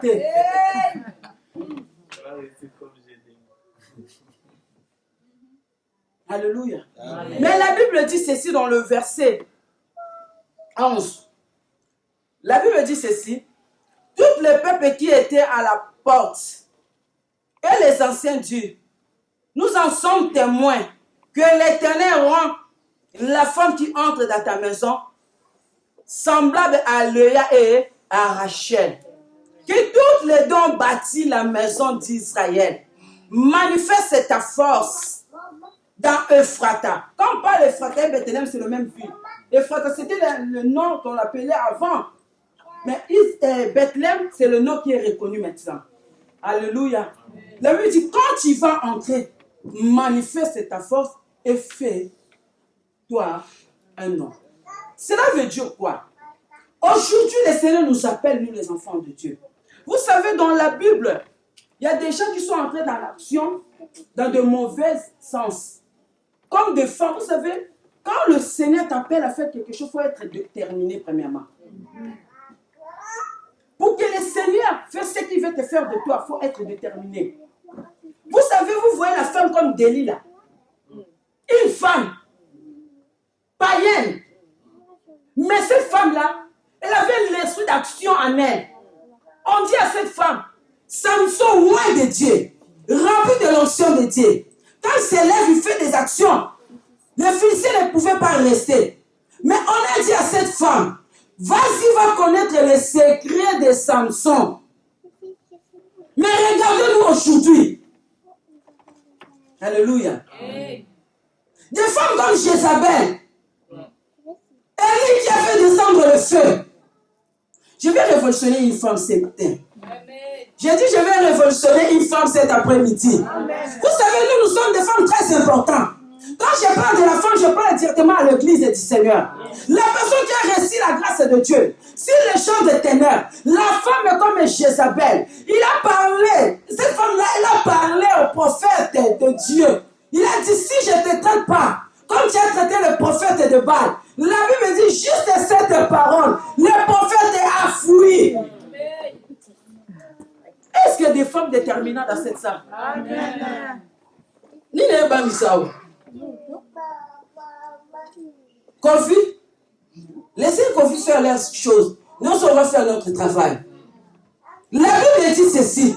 Alléluia. Amen. Mais la Bible dit ceci dans le verset 11. La Bible dit ceci. Tous les peuples qui étaient à la porte et les anciens dieux, nous en sommes témoins que l'Éternel rend la femme qui entre dans ta maison semblable à Léa et à Rachel. Que toutes les dons bâtit la maison d'Israël. Manifeste ta force dans Ephrata. Quand on parle d'Ephrata et Bethléem, c'est le même ville. Ephrata, c'était le nom qu'on l'appelait avant. Mais Bethléem, c'est le nom qui est reconnu maintenant. Alléluia. La Bible dit, quand tu vas entrer, manifeste ta force et fais-toi un nom. Cela veut dire quoi? Aujourd'hui, le Seigneur nous appelle, nous les enfants de Dieu. Vous savez, dans la Bible, il y a des gens qui sont entrés dans l'action dans de mauvais sens. Comme des femmes, vous savez, quand le Seigneur t'appelle à faire quelque chose, il faut être déterminé premièrement. Pour que le Seigneur fasse ce qu'il veut te faire de toi, il faut être déterminé. Vous savez, vous voyez la femme comme Delilah. Une femme païenne. Mais cette femme-là, elle avait l'esprit d'action en elle. On dit à cette femme, Samson, loin de Dieu, rempli de l'onction de Dieu. Quand il s'élève, il fait des actions. Les Philistins ne pouvaient pas rester. Mais on a dit à cette femme, Vas-y, va connaître les secrets de Samson. Mais regardez-nous aujourd'hui. Alléluia. Des femmes comme Jézabel. Élie qui a fait descendre le feu. Je vais révolutionner une femme ce matin. J'ai dit, je vais révolutionner une femme cet après-midi. Vous savez, nous sommes des femmes très importantes. Quand je parle de la femme, je parle directement à l'église du Seigneur. La personne qui a reçu la grâce de Dieu, sur les champs de ténèbres, la femme est comme Jézabel. Il a parlé, cette femme-là, elle a parlé au prophète de Dieu. Il a dit, si je ne te traite pas, comme tu as traité le prophète de Baal, la Bible dit juste cette parole, le prophète a fui. Est-ce qu'il y a des femmes déterminantes dans cette salle? Amen. Kofi, laissez Kofi faire les choses. Nous, on va faire notre travail. La Bible dit ceci.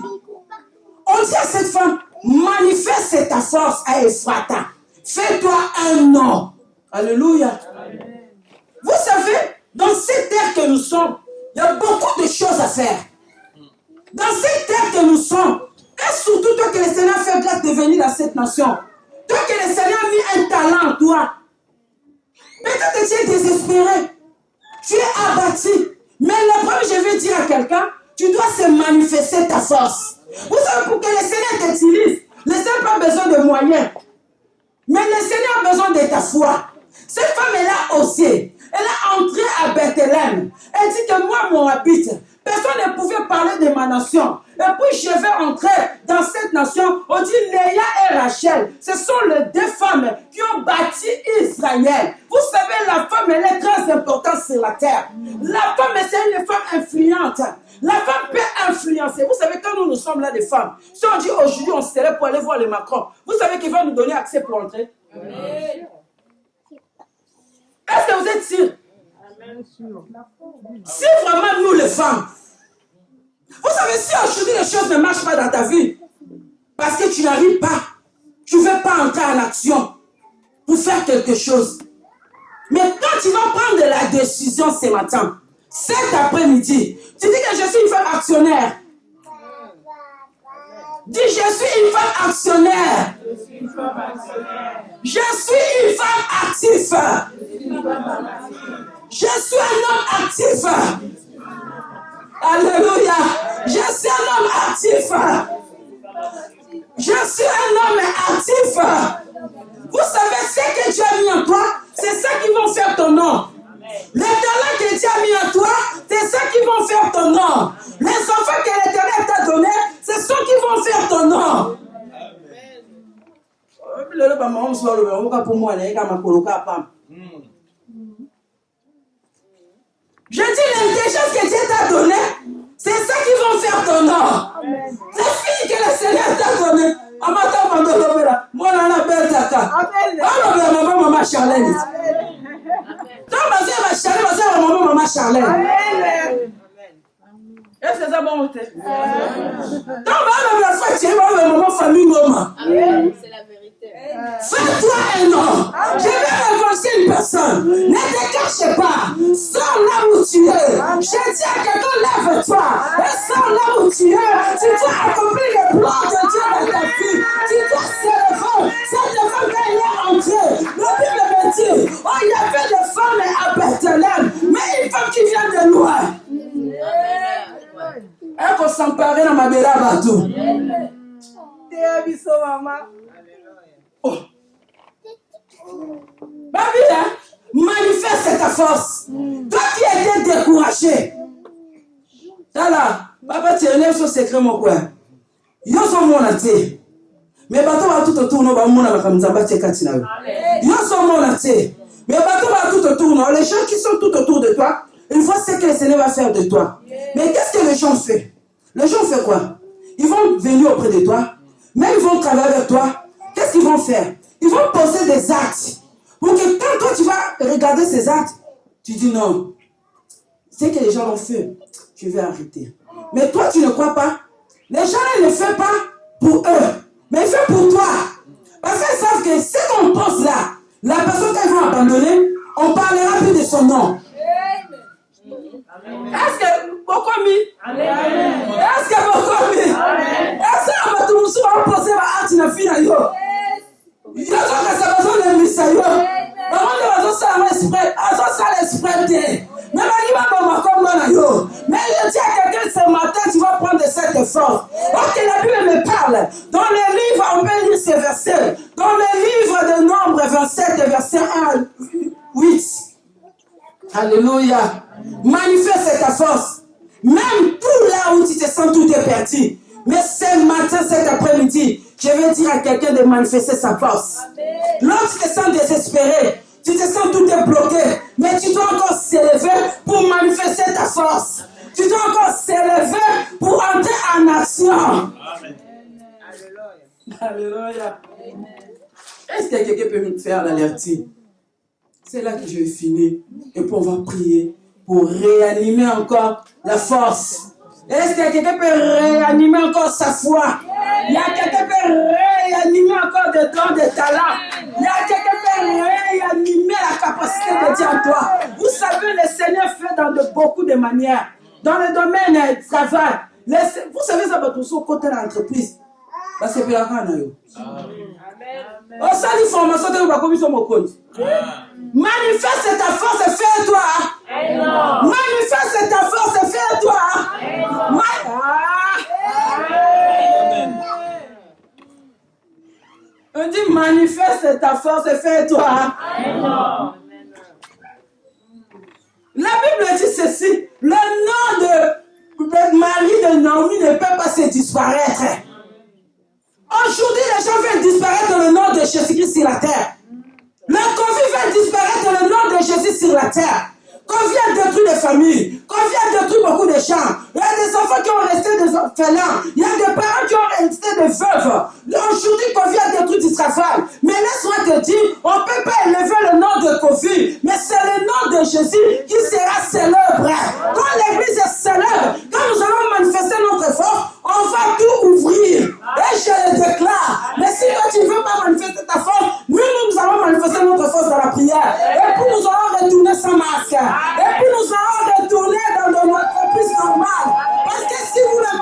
On dit à cette femme, manifeste ta force à Ephrata. Fais-toi un nom. Alléluia. Amen. Vous savez, dans cette terre que nous sommes, il y a beaucoup de choses à faire. Dans cette terre que nous sommes, et surtout toi que le Seigneur fait grâce de venir dans cette nation, toi que le Seigneur a mis un talent en toi, peut-être tu es désespéré, tu es abattu, mais le premier, je vais dire à quelqu'un, tu dois se manifester ta force. Vous savez, pour que le Seigneur t'utilise, le Seigneur n'a pas besoin de moyens, mais le Seigneur a besoin de ta foi. Cette femme, elle a osé, elle a entré à Bethléem, elle dit que moi, mon habite, personne ne pouvait parler de ma nation. Et puis je vais entrer dans cette nation. On dit Léa et Rachel. Ce sont les deux femmes qui ont bâti Israël. Vous savez, la femme, elle est très importante sur la terre. La femme, c'est une femme influente. La femme peut influencer. Vous savez, quand nous sommes là, des femmes, si on dit aujourd'hui, on se lève pour aller voir les Macron, vous savez qu'il va nous donner accès pour entrer? Oui. Est-ce que vous êtes sûrs? Si vraiment nous les femmes, vous savez, si aujourd'hui les choses ne marchent pas dans ta vie, parce que tu n'arrives pas, tu ne veux pas entrer en action pour faire quelque chose. Mais quand tu vas prendre la décision ce matin, cet après-midi, tu dis que je suis une femme actionnaire. Dis, je suis une femme actionnaire. Je suis une femme active. Je suis un homme actif. Alléluia. Je suis un homme actif. Je suis un homme actif. Vous savez, ce que Dieu a mis en toi, c'est ça qui vont faire ton nom. Les talents que Dieu a mis en toi, c'est ça qui vont faire ton nom. Les enfants que l'Éternel t'a donnés, c'est ceux qui vont faire ton nom. Je dis l'intelligence que Dieu t'a donnée, c'est ça qui vont faire ton nom. Les filles que le Seigneur t'a données, moi, on a belle tata. Maman Charlène. Maman Charlène. Est-ce que ça va monter? Maman famille Noma. C'est la vérité. Fais-toi un nom. Je vais revancer une personne. Ne te cache pas. Sors là où tu es. Je dis à quelqu'un, lève-toi. Et sors là où tu es. Tu dois accomplir le plan de Dieu dans ta vie. Tu dois se lever. Cette femme, quand elle est entrée, la Bible me dit, oh, il y avait des femmes à Bethléem, mais une femme qui vient de loin. Elle faut s'emparer dans ma béra bateau. Oh. Babylone, manifeste ta force. Toi qui étais découragé. Là, papa, tu es sur secret, mon coin. Yo sont mon athée. Mais bateau va tout autour, non, va mon akamzamba tchekatina. Yo sont mon athée. Mais bateau va tout autour, non. Les gens qui sont tout autour de toi, ils voient ce que le Seigneur va faire de toi. Mais qu'est-ce que les gens font? Les gens font quoi? Ils vont venir auprès de toi, mais ils vont travailler avec toi. Qu'est-ce qu'ils vont faire? Ils vont poser des actes. Pour que quand toi tu vas regarder ces actes, tu dis non. C'est que les gens ont fait. Je vais arrêter. Mais toi tu ne crois pas. Les gens ne le font pas pour eux, mais ils font pour toi. Parce qu'ils savent que ce qu'on pense là, la personne qu'ils vont abandonner, on parlera plus de son nom. Est-ce que beaucoup mis? Est-ce que beaucoup mis? Est-ce que vous avez posé la hâte na fille na yo? Il y a ça besoin de misayo. Maman de la ça l'esprit, ça l'esprit. Mais je dis à quelqu'un ce matin, tu vas prendre cette force. Parce que la Bible me parle. Dans le livre, on peut lire ces versets. Dans le livre de Nombre 27, verset 1 à 8. Alléluia. Manifeste ta force. Même tout là où tu te sens tout est perdu. Mais ce matin, cet après-midi, je vais dire à quelqu'un de manifester sa force. Lorsque tu te sens désespéré, tu te sens tout est bloqué, mais tu dois encore s'élever pour manifester ta force. Tu dois encore s'élever pour entrer en action. Amen. Alléluia. Est-ce que quelqu'un peut me faire l'alertie? C'est là que je vais finir. Et puis on va prier pour réanimer encore la force. Est-ce que quelqu'un peut réanimer encore sa foi? Il y a quelqu'un qui peut réanimer encore des dons, des talents. Il y a quelqu'un qui peut réanimer la capacité de Dieu en toi. Vous savez, le Seigneur fait dans beaucoup de manières. Dans le domaine du travail. Vous savez, ça va tout côté de l'entreprise. C'est pour la Amen. On sait les formations de la commission de compte. Manifeste ta force et fais-toi. Manifeste ta force et fais-toi. On dit manifeste ta force et fais-toi. La Bible dit ceci. Le nom de Marie de Naomi ne peut pas se disparaître. Aujourd'hui, les gens veulent disparaître dans le nom de Jésus-Christ sur la terre. Le Covid va disparaître dans le nom de Jésus sur la terre. Qu'on vient détruire des familles, qu'on vient détruire beaucoup de gens. Il y a des enfants qui ont resté des orphelins. Il y a des parents qui ont resté des veuves. Aujourd'hui, qu'on vient détruire du travail. Mais laisse-moi te dire, on ne peut pas élever le nom de Covid, mais c'est le nom de Jésus qui sera célèbre. Quand l'église est célèbre, quand nous allons manifester notre force, on va tout ouvrir. Et je le déclare. Mais si toi tu ne veux pas manifester ta force, nous allons manifester notre force dans la prière. Et puis nous allons retourner sans masque. Et puis nous allons retourner dans notre entreprise normale. Parce que si vous ne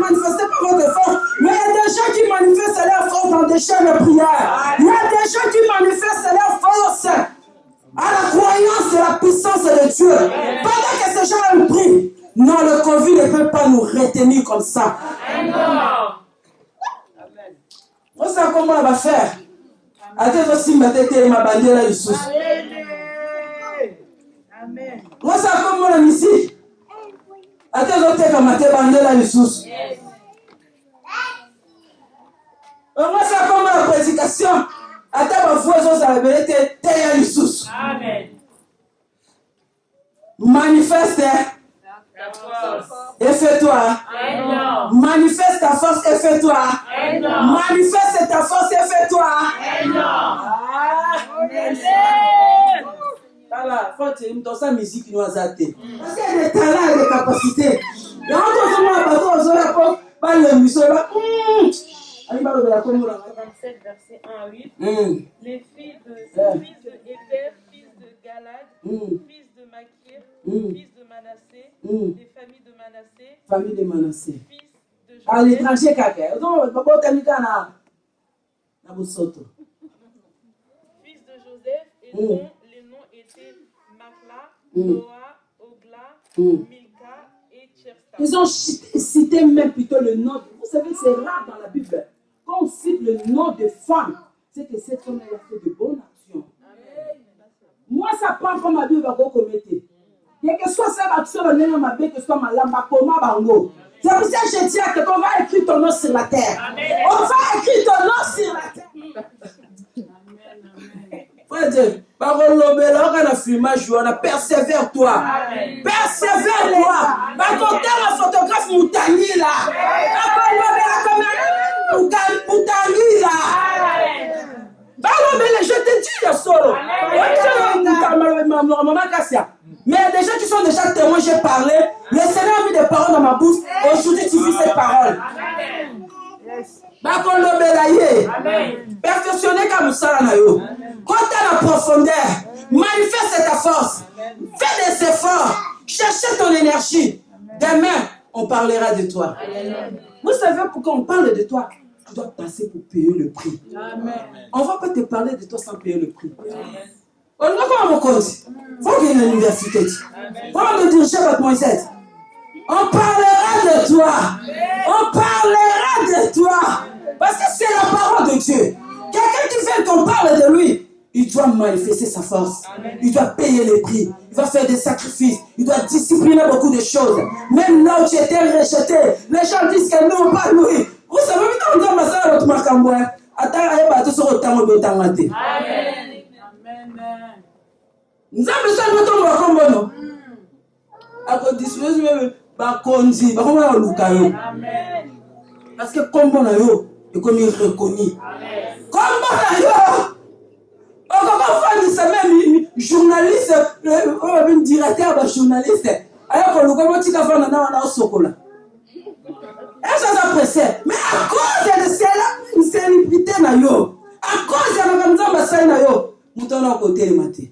manifestez pas votre force, mais il y a des gens qui manifestent leur force dans des chaînes de prière. Il y a des gens qui manifestent leur force à la croyance de la puissance de Dieu. Pendant que ces gens nous prient, non, le Covid ne peut pas nous retenir comme ça. On sait comment on va faire. Attends aussi ma tête et ma bandière là ici. Amen. On sait comment on a ici. Attends aussi ma tête bandière là ici. On sait comment la prédication. Attends ma voix ça va venir te là ici. Amen. Manifeste. Et fais-toi. Manifeste ta force et fais-toi. Manifeste ta force et fais-toi. Voilà, faut que tu dans sa musique nous azate. Parce qu'il y a des talents et des capacités. Il y a un autre pas le muscle là. 27 verset 1 à 8. Les filles de fils de Éter, fils de Galad, fils de Makir, fils de Manassé, des familles de Manassé. Famille de Manassé. Fils de Joseph. À l'étranger, quelqu'un. Donc, papa, tu as mis na Bosoto. Fils de Joseph, et dont les noms étaient Makla, Noah, Ogla, Milka et Tchersta. Ils ont cité même plutôt le nom. Vous savez, c'est rare dans la Bible. Quand on cite le nom de femme, c'est que cette femme a fait de bonnes actions. Moi, ça prend comme ma Bible va commettre. Quel que soit ça, que ce soit le nom ma Bible, que ce soit ma lame, comment bango. C'est pour ça que je dis que on va écrire ton nom sur la terre. On va écrire ton nom sur la terre. Frère Dieu, parole l'obéla, on a filmé, on a persévère-toi. Persévère-toi. Quand on t'a la photographe Moutani là. Parole l'obéla, Moutani là. Parole l'obéla, je te dis le solo. Mais il y a des gens qui sont déjà témoins, j'ai parlé. Le Seigneur a mis des paroles dans ma bouche. Aujourd'hui, tu vis ces paroles. Perfectionner comme ça. Quand tu as la profondeur, manifeste ta force. Fais des efforts. Cherche chercher ton énergie. Demain, on parlera de toi. Vous savez pourquoi on parle de toi? Tu dois passer pour payer le prix. On ne va pas te parler de toi sans payer le prix. On ne va pas mon compte. Il faut qu'il y ait une université. On va te dire, chef Moïse, on parlera de toi. On parlera de toi. Parce que c'est la parole de Dieu. Quelqu'un qui fait qu'on parle de lui, il doit manifester sa force. Il doit payer les prix. Il va faire des sacrifices. Il doit discipliner beaucoup de choses. Même là où tu étais rejeté, les gens disent que non, pas lui. Vous savez, quand on dit à ça, votre marque en bois, attends, il va tout sur le temps de t'engager. Nous avons besoin de ton combo, non? À cause de ce que bakondi, bakondi lukayo. Parce que combo na yo, et comme il reconnu. Combo na yo. Même journaliste, un directeur journaliste, alors que le gouvernement a fait un chocolat. Et ça s'apprécie. Mais à cause de cela, une célébrité, à cause de la maison, nous sommes à côté de matin.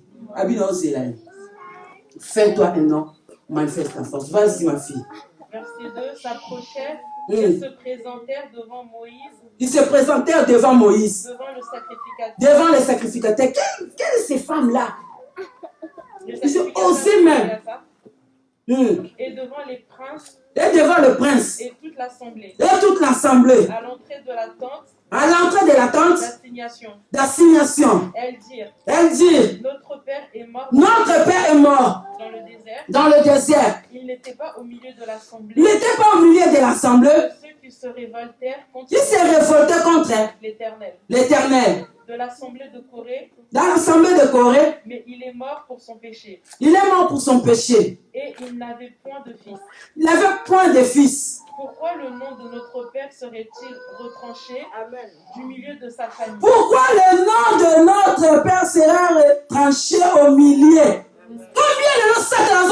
Fais-toi un nom, manifeste ta force. Vas-y, ma fille. Verset 2, s'approchèrent, ils se présentèrent devant Moïse. Ils se présentèrent devant Moïse. Devant le sacrificateur. Devant les sacrificateurs. Quelles ces femmes-là? Ils ont osé même. Et devant les princes. Et devant le prince. Et toute l'assemblée. Et toute l'assemblée. À l'entrée de la tente. À l'entrée de la tente d'assignation. Elles dirent, notre Père est mort. Notre Père est mort. Dans le désert. Dans le désert. Il n'était pas au milieu de l'assemblée. Il n'était pas au milieu de l'assemblée. Ceux qui se révoltèrent contre l'Éternel. L'Éternel. De l'assemblée de Corée. Dans l'assemblée de Corée. Mais il est mort pour son péché. Il est mort pour son péché. Et il n'avait point de fils. Il n'avait point de fils. Pourquoi le nom de notre Père serait-il retranché du milieu de sa famille? Pourquoi le nom de notre Père sera retranché au milieu? Combien de nos Satan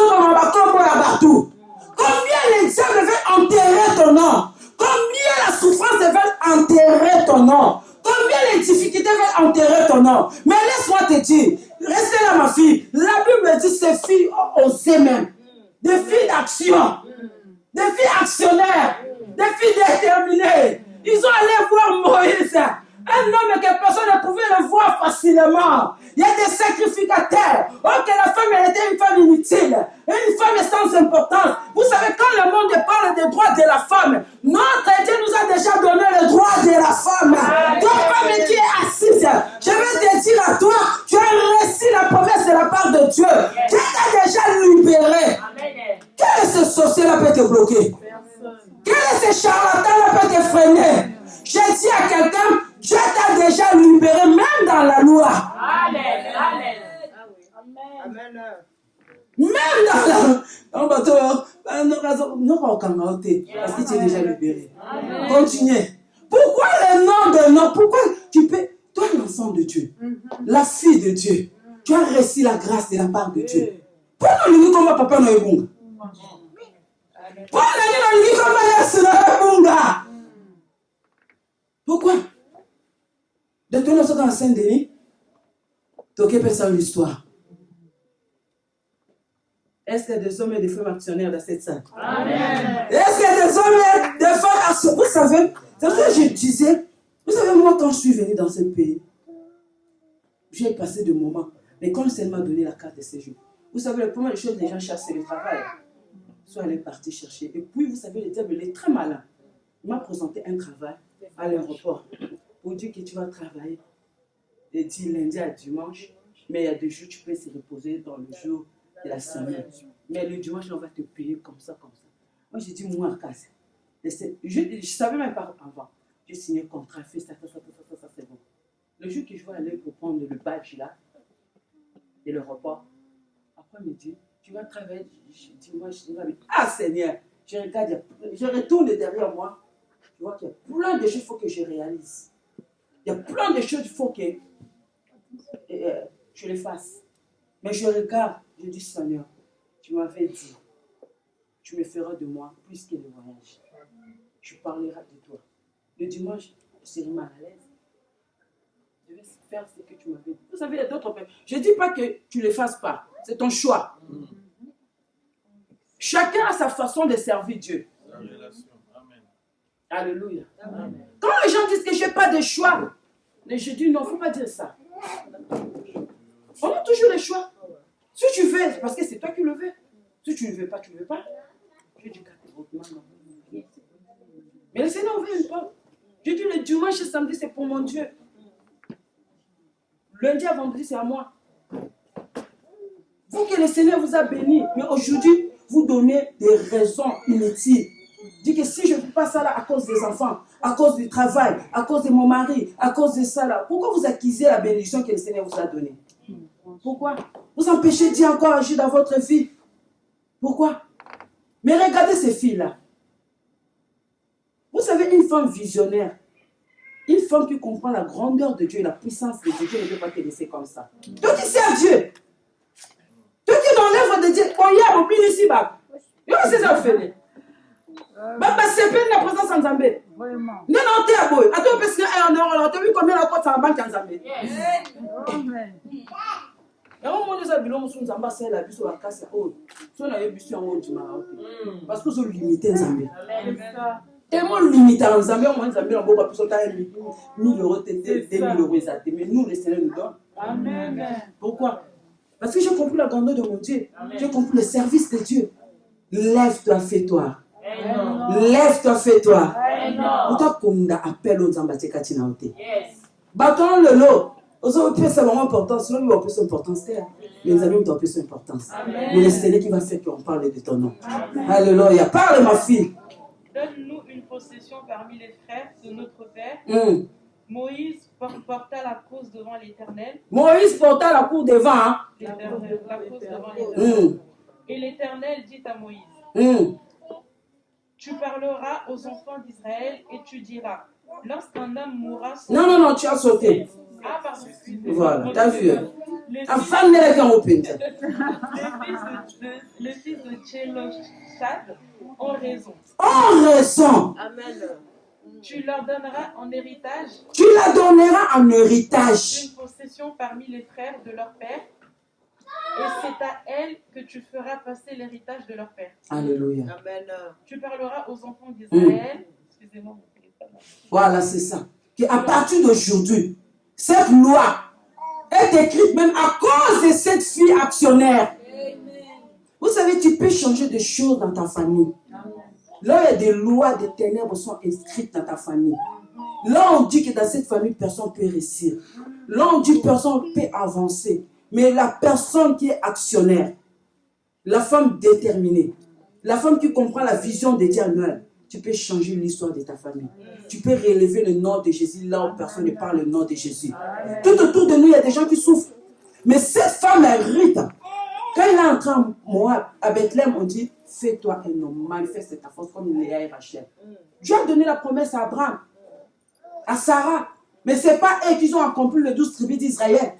combien les diables veulent enterrer ton nom? Combien la souffrance veut enterrer ton nom? Combien les difficultés veulent enterrer ton nom? Mais laisse-moi te dire, restez là ma fille. La Bible dit ces filles ont osé même. Des filles d'action. Des filles actionnaires, des filles déterminées. Ils ont allé voir Moïse, un homme que personne ne pouvait le voir facilement. Il y a des sacrificateurs. Oh, que la femme, elle était une femme inutile, une femme sans importance. Vous savez, quand le monde parle des droits de la femme, notre Dieu nous a déjà donné le droit de la femme. Toi, femme qui est assise, je vais te dire à toi, tu as reçu la promesse de la part de Dieu. Dieu t'a déjà libéré. Quel est ce sorcier-là peut te bloquer? Quel est ce charlatan-là peut te freiner? Je dis à quelqu'un, Dieu t'a déjà libéré, même dans la loi. Amen. Même dans la loi. Parce que tu es déjà libéré. Continuez. Pourquoi le nom de nom? Pourquoi tu peux... Toi, l'enfant de Dieu, la fille de Dieu, tu as reçu la grâce de la part de Dieu. Pourquoi nous comme papa n'a eu Pourquoi? De tout notre dans Saint-Denis, tu occupes ça l'histoire. Est-ce qu'il y a des hommes et des femmes actionnaires dans cette salle? Amen. Est-ce qu'il y a des hommes et des femmes actionnaires? Vous savez, c'est ce que je disais. Vous savez, moi, quand je suis venu dans ce pays, j'ai passé des moments. Mais quand elle m'a donné la carte de séjour, vous savez, la première chose, les gens cherchent, c'est le travail. Soit elle est partie chercher. Et puis, vous savez, le diable, il est très malin. Il m'a présenté un travail à l'aéroport pour dire que tu vas travailler du lundi à dimanche, mais il y a des jours tu peux se reposer dans le jour de la semaine. Mais le dimanche, on va te payer comme ça, comme ça. Moi, j'ai dit, moi, à casa. Je ne savais même pas avant. J'ai signé le contrat, fait ça, c'est bon. Le jour que je vais aller pour prendre le badge là, de l'aéroport, après, il me dit, tu vas travailler dimanche. Ah, Seigneur, je regarde, je retourne derrière moi. Je vois qu'il y a plein de choses qu'il faut que je réalise. Il y a plein de choses qu'il faut que je les fasse. Mais je regarde, je dis, Seigneur, tu m'avais dit, tu me feras de moi plus que le voyage. Je parlerai de toi. Le dimanche, je serai mal à l'aise. Je vais faire ce que tu m'avais dit. Vous savez, il y a d'autres personnes. Je ne dis pas que tu ne les fasses pas. C'est ton choix. Chacun a sa façon de servir Dieu. Alléluia. Quand les gens disent que je n'ai pas de choix, je dis non, il ne faut pas dire ça. On a toujours le choix. Si tu veux, parce que c'est toi qui le veux. Si tu ne veux pas, tu ne veux pas. Je dis catégoriquement non. Mais le Seigneur ne veut pas. Je dis le dimanche et samedi, c'est pour mon Dieu. Lundi à vendredi, c'est à moi. Vous que le Seigneur vous a béni, mais aujourd'hui, vous donnez des raisons inutiles. Dites que si je ne fais pas ça là à cause des enfants, à cause du travail, à cause de mon mari, à cause de ça là, pourquoi vous accusez la bénédiction que le Seigneur vous a donnée? Pourquoi? Vous empêchez Dieu encore agir dans votre vie. Pourquoi? Mais regardez ces filles-là. Vous savez, une femme visionnaire, une femme qui comprend la grandeur de Dieu et la puissance de Dieu, Dieu ne peut pas te laisser comme ça. Toi qui sers Dieu, toi qui es dans l'œuvre de Dieu, on y a mon pile ici bas. Et on sait ça fait. C'est peine la présence en Zambé. Vraiment. Non, non, t'es à boy. Attends, parce que en Europe, t'as vu combien la côte en banque en Zambé? Amen. Et on m'a dit ça, bilon, on s'en bat, c'est la bus ou la casse. Oh, si on a eu bus en haut du Maroc. Parce que sont limités en Zambé. Tellement limité en Zambé, on m'a Zambé, on va plus autant 1000 euros, 2000 euros, mais nous, le Seigneur nous donne. Amen. Pourquoi? Parce que j'ai compris la grandeur de mon Dieu. J'ai compris le service de Dieu. Lève-toi, fais-toi. Lève-toi, fais-toi. Pourquoi qu'on appelle aux ambassades Katinaote? Bâtons le lot. C'est vraiment important. Sinon, il va plus d'importance. Mais les amis ont plus d'importance. Mais le Seigneur qui va faire qu'on parle de ton nom. Alléluia. Parle, ma fille. Donne-nous une possession parmi les frères de notre Père. Moïse porta la cause devant l'Éternel. Moïse porta la cour devant. Hein? La cause devant l'Éternel. Et l'Éternel dit à Moïse, tu parleras aux enfants d'Israël et tu diras, lorsqu'un homme mourra... Non, tu as sauté. Ah, pardon. Voilà, t'as vu. Les fils de Tchélochad ont raison. En raison. Amen. Tu leur donneras en héritage. Tu la donneras en héritage. Une possession parmi les frères de leur père. Et c'est à elle que tu feras passer l'héritage de leur père. Alléluia. Amen. Tu parleras aux enfants d'Israël. Excusez-moi, mon téléphone. Voilà, c'est ça. À partir d'aujourd'hui, cette loi est écrite même à cause de cette fille actionnaire. Vous savez, tu peux changer des choses dans ta famille. Là, il y a des lois des ténèbres sont inscrites dans ta famille. Là, on dit que dans cette famille, personne ne peut réussir. Là, on dit que personne ne peut avancer. Mais la personne qui est actionnaire, la femme déterminée, la femme qui comprend la vision de Dieu en elle, tu peux changer l'histoire de ta famille. Tu peux relever le nom de Jésus là où personne ne parle le nom de Jésus. Tout autour de nous, il y a des gens qui souffrent. Mais cette femme est rite. Quand il est entré en Moab, à Bethléem, on dit, fais-toi un homme, manifeste ta force comme Léa et Rachel. Dieu a donné la promesse à Abraham, à Sarah. Mais ce n'est pas eux qui ont accompli les 12 tribus d'Israël.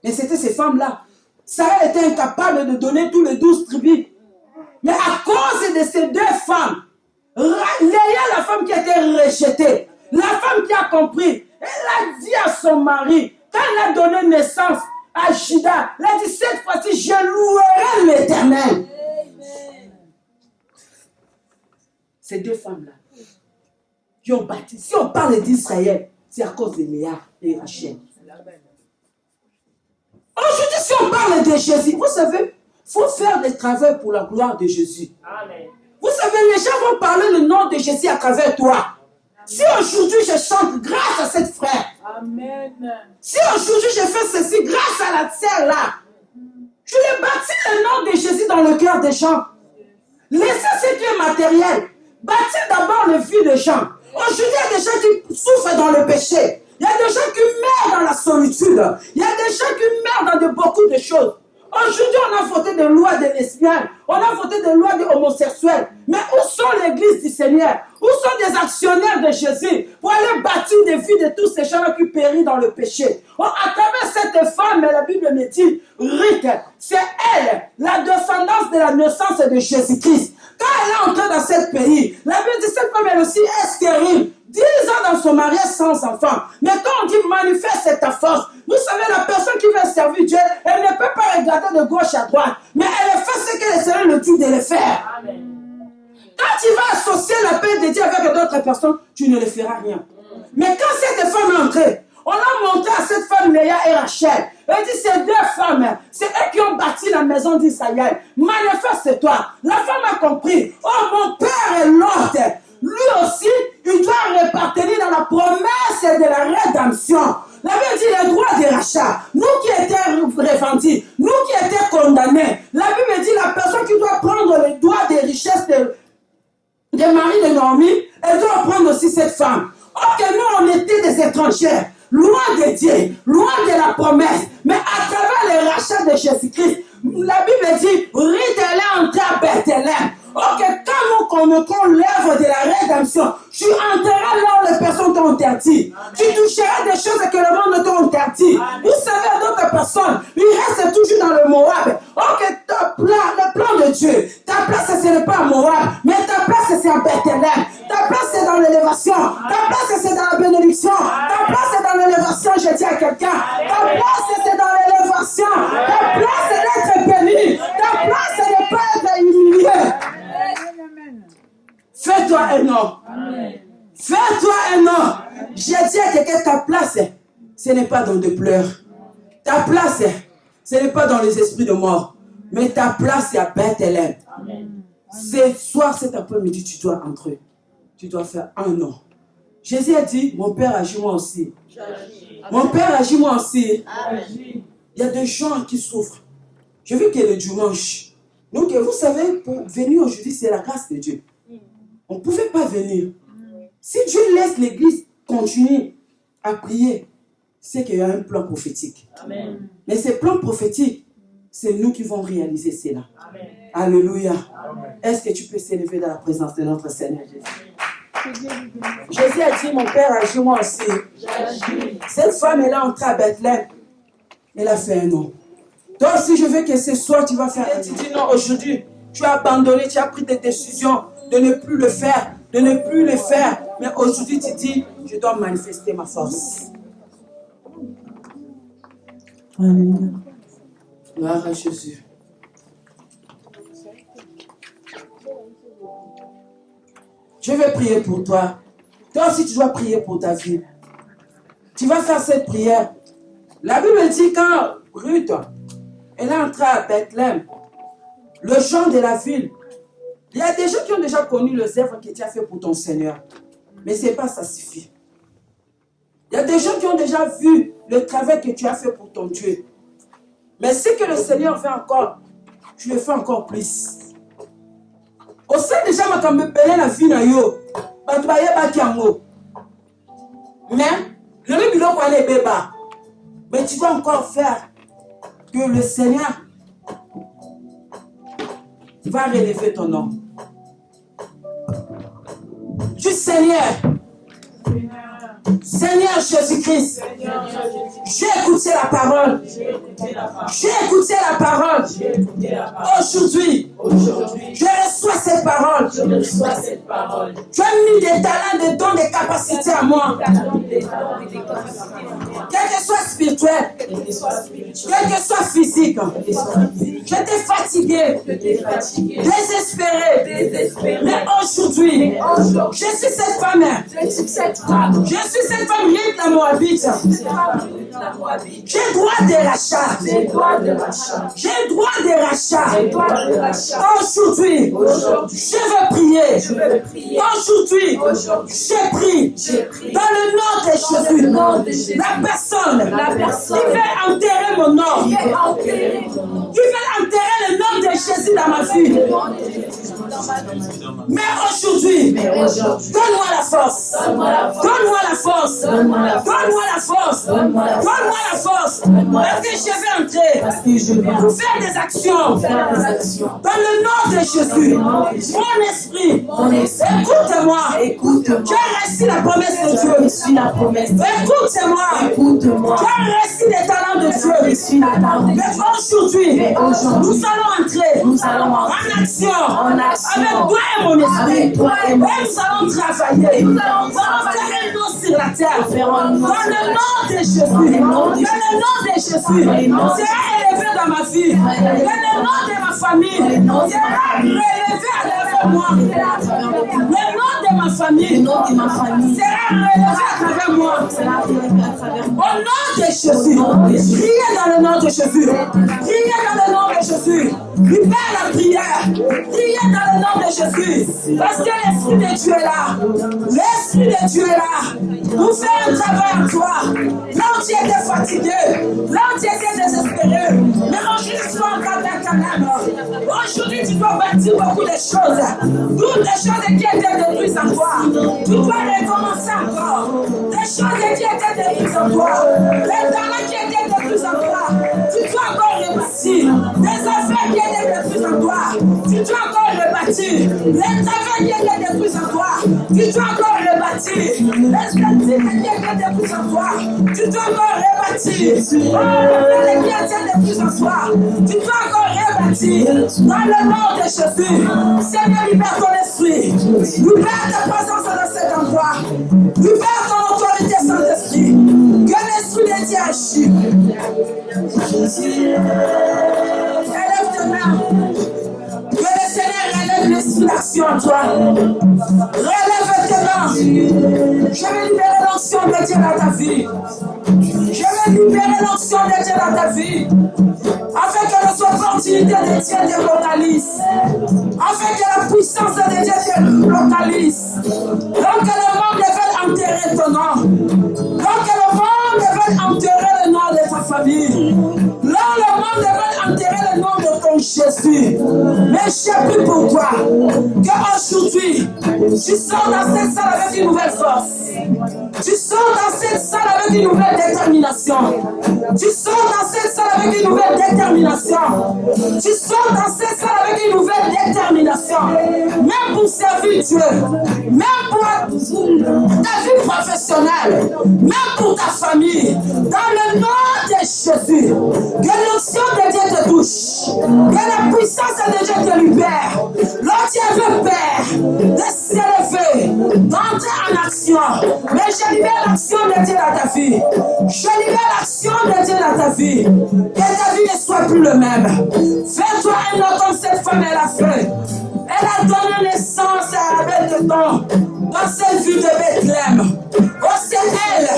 Mais c'était ces femmes-là. Sarah était incapable de donner tous les 12 tribus. Mais à cause de ces deux femmes, Léa, la femme qui a été rejetée, la femme qui a compris, elle a dit à son mari, quand elle a donné naissance à Judas, elle a dit, cette fois-ci, je louerai l'Éternel. Ces deux femmes-là, qui ont bâti. Si on parle d'Israël, c'est à cause de Léa et Rachel. Aujourd'hui, si on parle de Jésus, vous savez, il faut faire des travaux pour la gloire de Jésus. Amen. Vous savez, les gens vont parler le nom de Jésus à travers toi. Si aujourd'hui je chante grâce à cette frère, Amen. Si aujourd'hui je fais ceci grâce à la sœur là, je l'ai bâti le nom de Jésus dans le cœur des gens. Laissez ce qui est matériel. Bâtir d'abord le vie des gens. Aujourd'hui, il y a des gens qui souffrent dans le péché. Il y a des gens qui meurent dans la solitude. Il y a des gens qui meurent dans beaucoup de choses. Aujourd'hui, on a voté des lois de lesbiennes. On a voté des lois de homosexuels. Mais où sont l'église du Seigneur? Où sont des actionnaires de Jésus pour aller bâtir des vies de tous ces gens qui périssent dans le péché? À travers cette femme, la Bible me dit, Ruth, c'est elle, la descendance de la naissance de Jésus-Christ. Quand elle est entrée dans ce pays, la Bible dit, cette femme, elle aussi est stérile. 10 ans dans son mariage sans enfant. Mais quand on dit manifeste ta force, vous savez, la personne qui veut servir Dieu, elle ne peut pas regarder de gauche à droite. Mais elle fait ce que le Seigneur le dit de le faire. Amen. Quand tu vas associer la paix de Dieu avec d'autres personnes, tu ne le feras rien. Mais quand cette femme est entrée, on a montré à cette femme Léa et Rachel. Elle dit, ces deux femmes, c'est eux qui ont bâti la maison d'Israël. Manifeste-toi. La femme a compris. Oh, mon père est l'autre. Lui aussi, il doit répartir dans la promesse de la rédemption. La Bible dit le droit de rachat. Nous qui étions revendus, nous qui étions condamnés. La Bible dit la personne qui doit prendre le droit des richesses de Marie de Naomi, elle doit prendre aussi cette femme. Or que nous, on était des étrangers, loin de Dieu, loin de la promesse. Mais à travers le rachat de Jésus-Christ, la Bible dit, Ruth est entrée à Bethléem. Or que quand nous connaissons l'œuvre de la rédemption, tu entreras là où les personnes t'ont interdit. Tu toucheras des choses que le monde t'a interdit. Vous savez, d'autres personnes, ils restent toujours dans le Moab. Or que le plan de Dieu, ta place ce n'est pas à Moab, mais ta place c'est à Bethléem. Ta place c'est dans l'élévation. Ta place c'est dans la bénédiction. Ta place c'est dans l'élévation, je dis à quelqu'un. Ta place c'est dans l'élévation. Ta place c'est d'être béni. Ta place c'est de ne pas être humilié. Fais-toi un homme. Fais-toi un homme. J'ai dit à quelqu'un, ta place, ce n'est pas dans des pleurs. Ta place, ce n'est pas dans les esprits de mort. Mais ta place, c'est à Bethléem. Ce soir, cet après-midi, tu dois entrer. Tu dois faire un an. Jésus a dit, mon Père agit moi aussi. Mon Père agit moi aussi. Il y a des gens qui souffrent. Je veux que le dimanche, donc, vous savez, pour venir aujourd'hui, c'est la grâce de Dieu. On ne pouvait pas venir. Si Dieu laisse l'église continuer à prier, c'est qu'il y a un plan prophétique. Amen. Mais ce plan prophétique, c'est nous qui vont réaliser cela. Amen. Alléluia. Est-ce que tu peux s'élever dans la présence de notre Seigneur Jésus? Jésus a dit, mon Père agit moi aussi. Cette femme, elle est entrée à Bethléem. Elle a fait un nom. Donc, si je veux que ce soir, tu vas faire, et tu dis non, aujourd'hui, tu as abandonné, tu as pris des décisions de ne plus le faire, de ne plus le faire. Mais aujourd'hui, tu dis, je dois manifester ma force. Alléluia. Gloire à Jésus. Je vais prier pour toi. Toi aussi, tu dois prier pour ta vie. Tu vas faire cette prière. La Bible dit quand Ruth, elle est entrée à Bethléem, le chant de la ville. Il y a des gens qui ont déjà connu les œuvres que tu as fait pour ton Seigneur. Mais ce n'est pas ça suffit. Il y a des gens qui ont déjà vu le travail que tu as fait pour ton Dieu. Mais ce que le Seigneur fait encore, tu le fais encore plus. Au sein déjà, je vais me la vie na yo. Mais, mais tu dois encore faire que le Seigneur va relever ton nom. Du Seigneur. Seigneur Jésus-Christ, j'ai écouté la parole. J'ai écouté la parole. Aujourd'hui, je reçois cette parole. Tu as mis des talents, des dons, des capacités à moi. Quel que soit spirituel, quel que soit physique, j'étais fatigué, désespéré. Mais aujourd'hui, je suis cette femme. Je suis cette femme riche la Moabite. J'ai droit de rachat. J'ai droit de rachat. Aujourd'hui, je veux prier. Aujourd'hui, j'ai pris dans le nom de Jésus. La personne qui veut enterrer mon nom, qui veut enterrer le nom de Jésus dans ma vie. Mais aujourd'hui, donne-moi la force. Donne-moi la force. Donne-moi la force. Donne-moi la force. Parce que je vais entrer. Faire des actions. Dans le nom de Jésus. Mon esprit. Écoute-moi. Tu as reçu la promesse de Dieu. Écoute-moi. Tu as reçu les talents de Dieu. Mais aujourd'hui, nous allons entrer en action. Avec toi et mon esprit. Et nous allons travailler. Nous allons faire un nom sur la terre. Dans le nom de Jésus. Dans le nom de Jésus. C'est élevé dans dans ma vie, que le nom de ma famille sera relevé à travers moi. Le nom de ma famille sera relevé à travers moi. Au nom de Jésus, priez dans le nom de Jésus. Priez dans le nom de Jésus. Libère la prière. Priez dans le nom de Jésus. Parce que l'Esprit de Dieu est là. L'Esprit de Dieu est là. Pour faire un travail en toi. Là où tu étais fatigué. Là où tu étais désespéré. Mais aujourd'hui, tu dois engager quand même. Aujourd'hui, tu dois bâtir beaucoup de choses. Toutes les choses qui étaient détruites en toi. Tu dois recommencer encore. Les choses qui étaient détruites en toi. Les talents qui étaient détruits en toi. Tu dois encore rebâtir. Les affaires qui étaient détruites en toi. Tu dois encore rebâtir. Les affaires qui étaient détruites en toi. Tu dois encore rebâtir. Les statistiques qui étaient détruites en toi. Tu dois encore rebâtir. Oh, les qui étaient détruites en toi. Tu dois encore rebâtir. Dans le nom de Jésus. Seigneur, libère ton esprit. Libère ta présence dans cet endroit. Libère ton autorité, Saint-Esprit. Que l'Esprit de Dieu agit. Élève tes mains. Que le Seigneur relève l'esprit d'action en toi. Relève tes mains. Je vais libérer l'onction de Dieu dans ta vie. Je vais libérer l'onction de Dieu dans ta vie. Afin que les opportunités de Dieu te localisent. Afin que la puissance de Dieu te localise. Donc que le monde veut enterrer ton nom. Donc que le monde veut enterrer le nom de ta famille. Là, le monde veut enterrer le nom de ton Jésus. Mais j'ai plus pour toi qu'aujourd'hui, tu sors dans cette salle avec une nouvelle force. Tu sors dans cette salle avec une nouvelle détermination. Tu sors dans cette salle avec une nouvelle détermination. Tu sors dans cette salle avec une nouvelle détermination. Même pour servir Dieu. Même pour ta vie professionnelle. Même pour ta famille. Dans le nom de Jésus. Que l'onction de Dieu te touche. Que la puissance de Dieu te libère. Lorsque tu avais peur de s'élever, d'entrer en action. Mais je libère l'action de Dieu dans ta vie. Je libère l'action de Dieu dans ta vie. Que ta vie ne soit plus le même. Fais-toi un autre comme cette femme elle a fait. Elle a donné naissance à la bête de temps dans cette ville de Bethléem. Oh, c'est elle.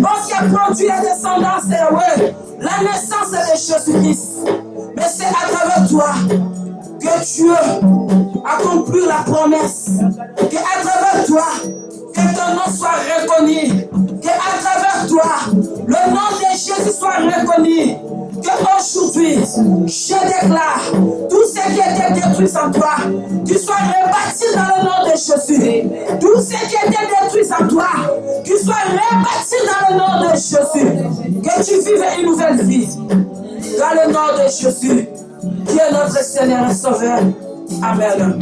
Oh, qui a produit la descendance et ouais, la naissance de Jésus-Christ. Mais c'est à travers toi que Dieu accomplit la promesse. Que à travers toi, que ton nom soit reconnu. Que à travers toi, le nom de Jésus soit reconnu. Que aujourd'hui, je déclare tout ce qui était détruit en toi, qu'il soit rebâti dans le nom de Jésus. Tout ce qui était détruit en toi, qu'il soit rebâti dans le nom de Jésus. Que tu vives une nouvelle vie. Dans le nom de Jésus, qui est notre Seigneur et Sauveur. Amen.